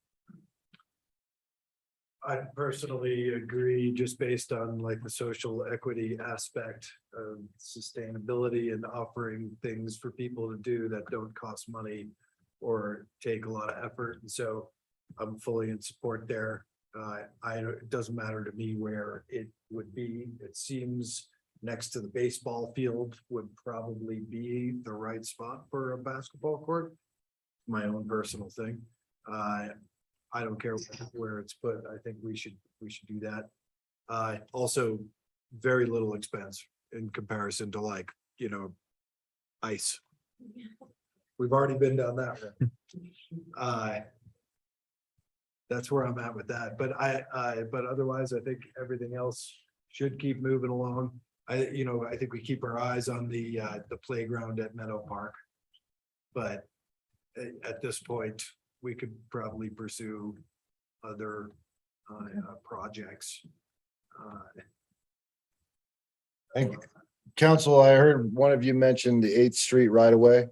Speaker 12: I personally agree, just based on like the social equity aspect of sustainability and offering things for people to do that don't cost money or take a lot of effort. And so I'm fully in support there. It doesn't matter to me where it would be. It seems next to the baseball field would probably be the right spot for a basketball court. My own personal thing. I don't care where it's put. I think we should do that. Also, very little expense in comparison to, like, you know, ice. We've already been down that road. That's where I'm at with that, but but otherwise, I think everything else should keep moving along. I think we keep our eyes on the playground at Meadow Park. But at this point, we could probably pursue other projects.
Speaker 16: Thank you. Council, I heard one of you mention the 8th Street right away.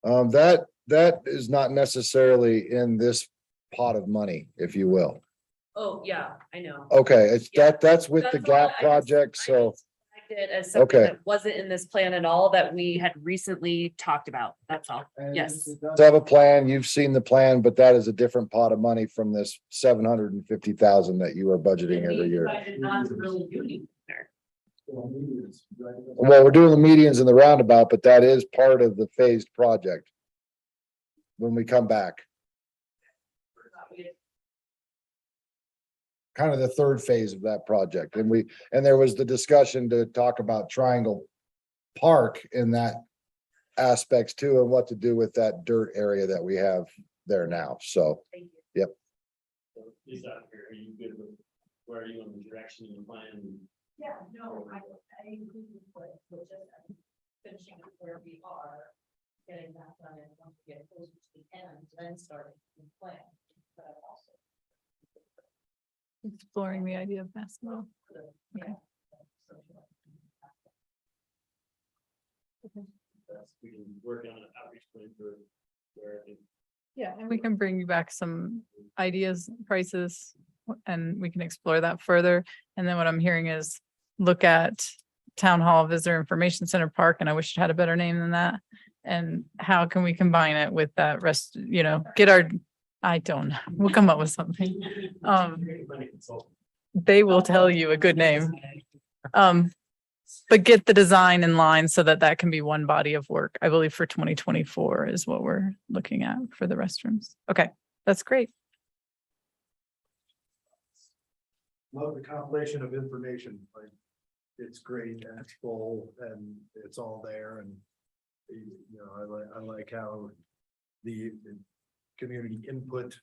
Speaker 16: That is not necessarily in this pot of money, if you will.
Speaker 8: Oh, yeah, I know.
Speaker 16: Okay, it's
Speaker 8: Yeah.
Speaker 16: that's with the
Speaker 8: That's all
Speaker 16: GAP
Speaker 8: I
Speaker 16: project, so.
Speaker 8: Did as something
Speaker 16: Okay.
Speaker 8: that wasn't in this plan at all that we had recently talked about. That's all. Yes.
Speaker 16: To have a plan, you've seen the plan, but that is a different pot of money from this 750,000 that you are budgeting every year.
Speaker 8: Decided not to really do anything there.
Speaker 16: Well, we're doing the medians and the roundabout, but that is part of the phased project. When we come back, kind of the third phase of that project, and there was the discussion to talk about Triangle Park in that aspects too, and what to do with that dirt area that we have there now, so. Yep.
Speaker 9: Is that, are you good with, where are you on the direction of the plan?
Speaker 13: Yeah, no, I agree with what, just finishing up where we are, getting that done, and once we get closer to the end, then starting the plan. But I'm also
Speaker 14: Exploring the idea of basketball. Okay.
Speaker 9: We can work on an outreach plan for where I think.
Speaker 14: Yeah, and we can bring you back some ideas, prices, and we can explore that further. And then what I'm hearing is look at Town Hall Visitor Information Center Park, and I wish it had a better name than that. And how can we combine it with that rest, you know, we'll come up with something. They will tell you a good name. But get the design in line so that that can be one body of work. I believe for 2024 is what we're looking at for the restrooms. Okay, that's great.
Speaker 12: Love the compilation of information, like, it's great and it's full and it's all there, and I like how the community input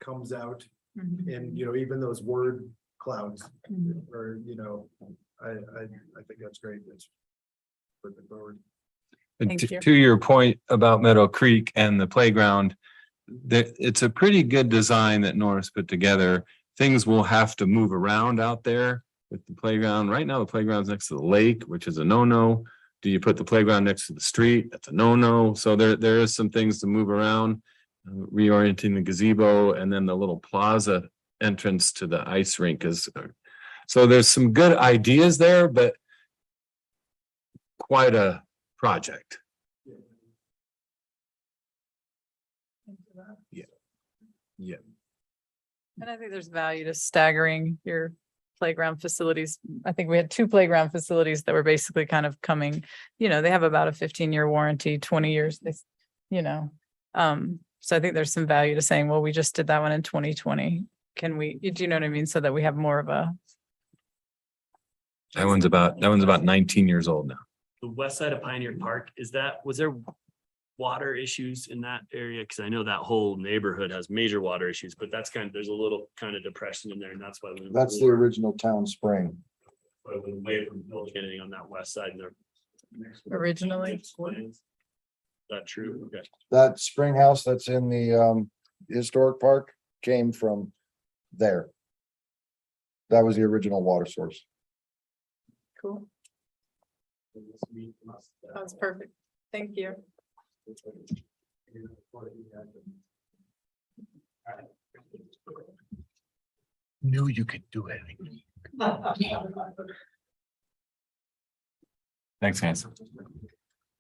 Speaker 12: comes out, and even those word clouds, or I think that's great. That's looking forward.
Speaker 15: And
Speaker 14: Thank you.
Speaker 15: to your point about Meadow Creek and the playground, it's a pretty good design that Norris put together. Things will have to move around out there with the playground. Right now, the playground's next to the lake, which is a no-no. Do you put the playground next to the street? That's a no-no. So there is some things to move around, reorienting the gazebo, and then the little plaza entrance to the ice rink is. So there's some good ideas there, but quite a project. Yeah.
Speaker 14: And I think there's value to staggering your playground facilities. I think we had 2 playground facilities that were basically kind of coming, they have about a 15-year warranty, 20 years, so I think there's some value to saying, well, we just did that one in 2020. Can we, do you know what I mean? So that we have more of a.
Speaker 15: That one's about 19 years old now.
Speaker 2: The west side of Pioneer Park, was there water issues in that area? Because I know that whole neighborhood has major water issues, but there's a little kind of depression in there, and that's why.
Speaker 16: That's the original town spring.
Speaker 2: Away from building anything on that west side.
Speaker 14: Originally.
Speaker 2: Is that true? Okay.
Speaker 16: That spring house that's in the historic park came from there. That was the original water source.
Speaker 14: Cool. That's perfect. Thank you.
Speaker 12: Knew you could do it.
Speaker 15: Thanks, guys.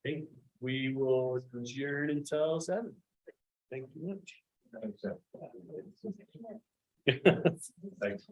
Speaker 2: Okay, we will adjourn until 7. Thank you much. Thanks.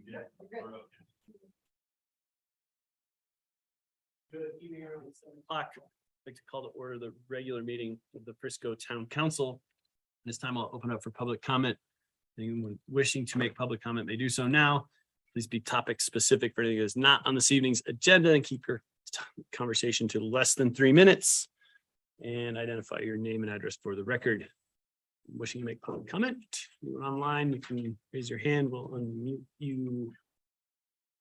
Speaker 2: Good evening, everyone. It's 7 o'clock. I'd like to call to order the regular meeting of the Frisco Town Council. This time I'll open up for public comment. Anyone wishing to make public comment may do so now. Please be topic specific for anything that is not on this evening's agenda and keep your conversation to less than 3 minutes. And identify your name and address for the record. Wishing to make public comment, anyone online, you can raise your hand. We'll unmute you.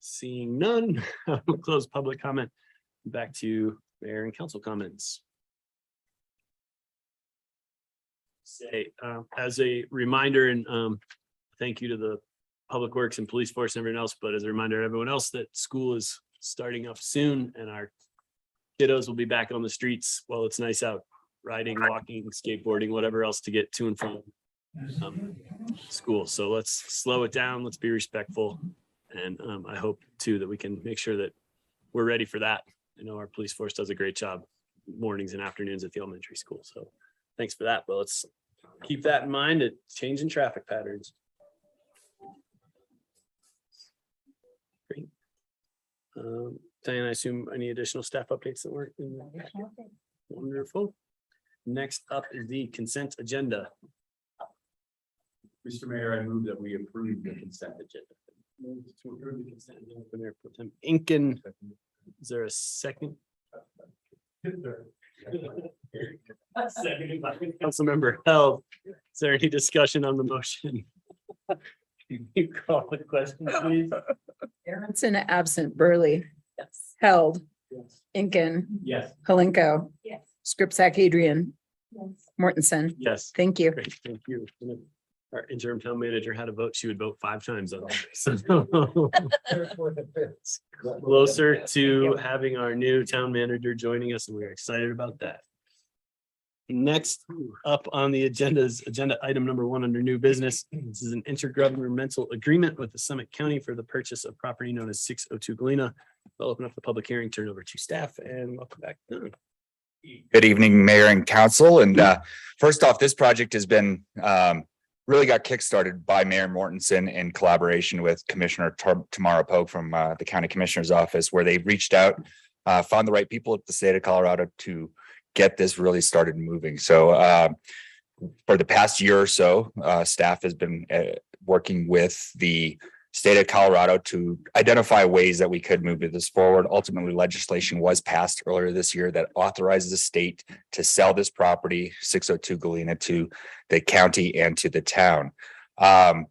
Speaker 2: Seeing none, we'll close public comment. Back to mayor and council comments. Say, as a reminder and thank you to the Public Works and Police Force and everyone else, but as a reminder to everyone else that school is starting up soon and our kiddos will be back on the streets while it's nice out, riding, walking, skateboarding, whatever else to get to and from school. So let's slow it down. Let's be respectful. And I hope too that we can make sure that we're ready for that. I know our police force does a great job mornings and afternoons at the elementary school. So thanks for that. But let's keep that in mind, at changing traffic patterns. Great. Diane, I assume any additional staff updates that weren't in there? Wonderful. Next up is the consent agenda.
Speaker 9: Mr. Mayor, I move that we approve the consent agenda.
Speaker 2: Move to approve the consent agenda for Mayor Pro Tem Inken. Is there a second? Seconded by Councilmember Held. Is there any discussion on the motion? Can you call the question, please?
Speaker 14: Aronson absent, Burley. Yes. Held.
Speaker 2: Yes.
Speaker 14: Inken.
Speaker 2: Yes.
Speaker 14: Palenko.
Speaker 13: Yes.
Speaker 14: Scripsack Adrian.
Speaker 13: Yes.
Speaker 14: Mortensen.
Speaker 2: Yes.
Speaker 14: Thank you.
Speaker 2: Great, thank you. And if our interim town manager had a vote, she would vote 5 times on it. So closer to having our new town manager joining us, and we're excited about that. Next up on the agenda is agenda item number 1 under new business. This is an intergovernmental agreement with the Summit County for the purchase of property known as 602 Galena. I'll open up the public hearing, turn over to staff, and welcome back.
Speaker 4: Good evening, Mayor and Council. And first off, this project has been really got kickstarted by Mayor Mortensen in collaboration with Commissioner Tamara Pogue from the County Commissioner's Office, where they reached out, found the right people at the state of Colorado to get this really started moving. So for the past year or so, staff has been working with the state of Colorado to identify ways that we could move this forward. Ultimately, legislation was passed earlier this year that authorizes the state to sell this property, 602 Galena, to the county and to the town. When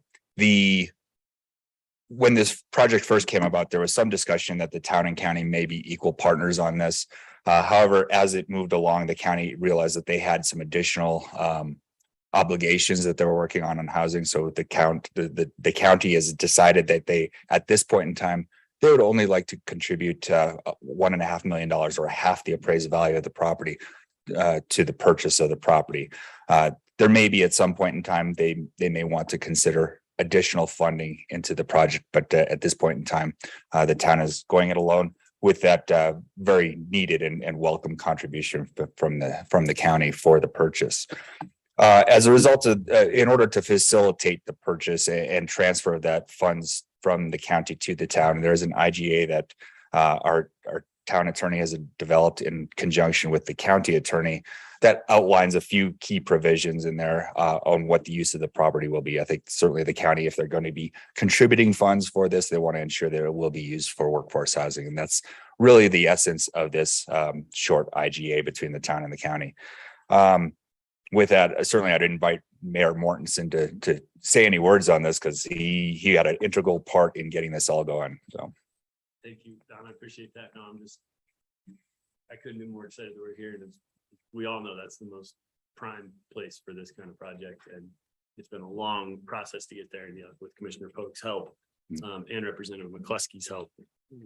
Speaker 4: this project first came about, there was some discussion that the town and county may be equal partners on this. However, as it moved along, the county realized that they had some additional obligations that they were working on housing. So the county has decided that they, at this point in time, they would only like to contribute $1.5 million or half the appraised value of the property to the purchase of the property. There may be at some point in time, they may want to consider additional funding into the project, but at this point in time, the town is going it alone with that very needed and welcome contribution from the county for the purchase. As a result of, in order to facilitate the purchase and transfer of that funds from the county to the town, there's an IGA that our town attorney has developed in conjunction with the county attorney that outlines a few key provisions in there on what the use of the property will be. I think certainly the county, if they're going to be contributing funds for this, they want to ensure that it will be used for workforce housing. And that's really the essence of this short IGA between the town and the county. With that, certainly I'd invite Mayor Mortensen to say any words on this because he had an integral part in getting this all going. So.
Speaker 2: Thank you, Don. I appreciate that. No, I couldn't be more excited that we're here. And we all know that's the most prime place for this kind of project. And it's been a long process to get there. And with Commissioner Pogue's help and Representative McCluskey's help,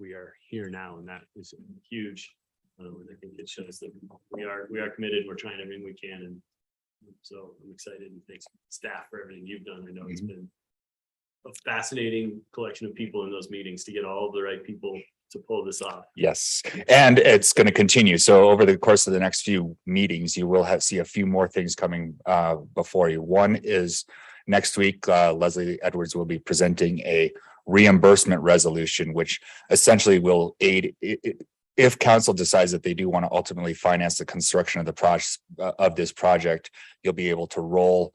Speaker 2: we are here now. And that is huge. And I think it shows that we are committed. We're trying everything we can. And so I'm excited and thanks staff for everything you've done. I know it's been a fascinating collection of people in those meetings to get all the right people to pull this off.
Speaker 4: Yes, and it's going to continue. So over the course of the next few meetings, you will see a few more things coming before you. One is next week, Leslie Edwards will be presenting a reimbursement resolution, which essentially will aid if council decides that they do want to ultimately finance the construction of the project of this project, you'll be able to roll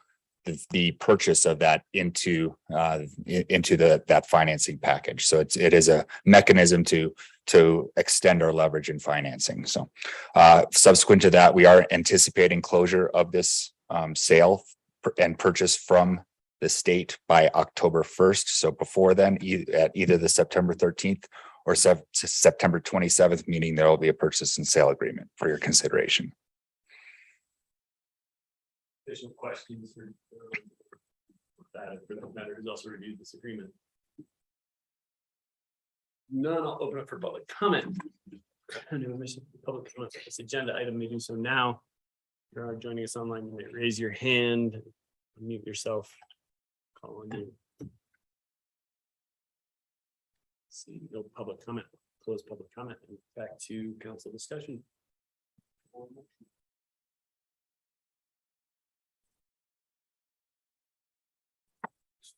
Speaker 4: the purchase of that into that financing package. So it is a mechanism to extend our leverage in financing. So subsequent to that, we are anticipating closure of this sale and purchase from the state by October 1st. So before then, at either the September 13th or September 27th meeting, there will be a purchase and sale agreement for your consideration.
Speaker 2: Additional questions for that, for that matter, who's also reviewed this agreement? None, I'll open up for public comment. Public comment for this agenda item, may do so now. If you are joining us online, you may raise your hand, mute yourself. Call on you. See, no public comment, close public comment, and back to council discussion.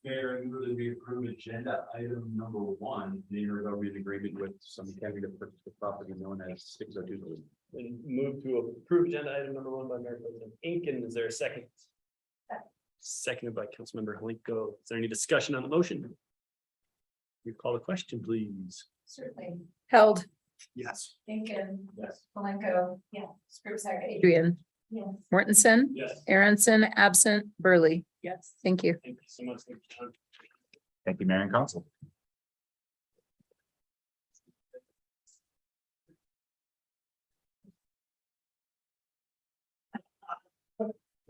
Speaker 9: Mayor, I move that we approve agenda item number 1, the intergovernmental agreement with some county to purchase the property known as 602.
Speaker 2: And move to approve agenda item number 1 by Mayor Pro Tem Incan. Is there a second? Seconded by Councilmember Halinko. Is there any discussion on the motion? You call the question, please.
Speaker 13: Certainly.
Speaker 14: Held.
Speaker 2: Yes.
Speaker 13: Lincoln.
Speaker 9: Yes.
Speaker 13: Malenko. Yeah. Scripps,
Speaker 14: Adrian.
Speaker 13: Yes.
Speaker 14: Mortensen.
Speaker 2: Yes.
Speaker 14: Aronson, absent. Burley.
Speaker 13: Yes.
Speaker 14: Thank you.
Speaker 2: Thank you so much. Thank you, John.
Speaker 4: Thank you, Mayor and Council.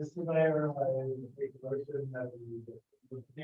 Speaker 10: Mr. Mayor, I make a motion that we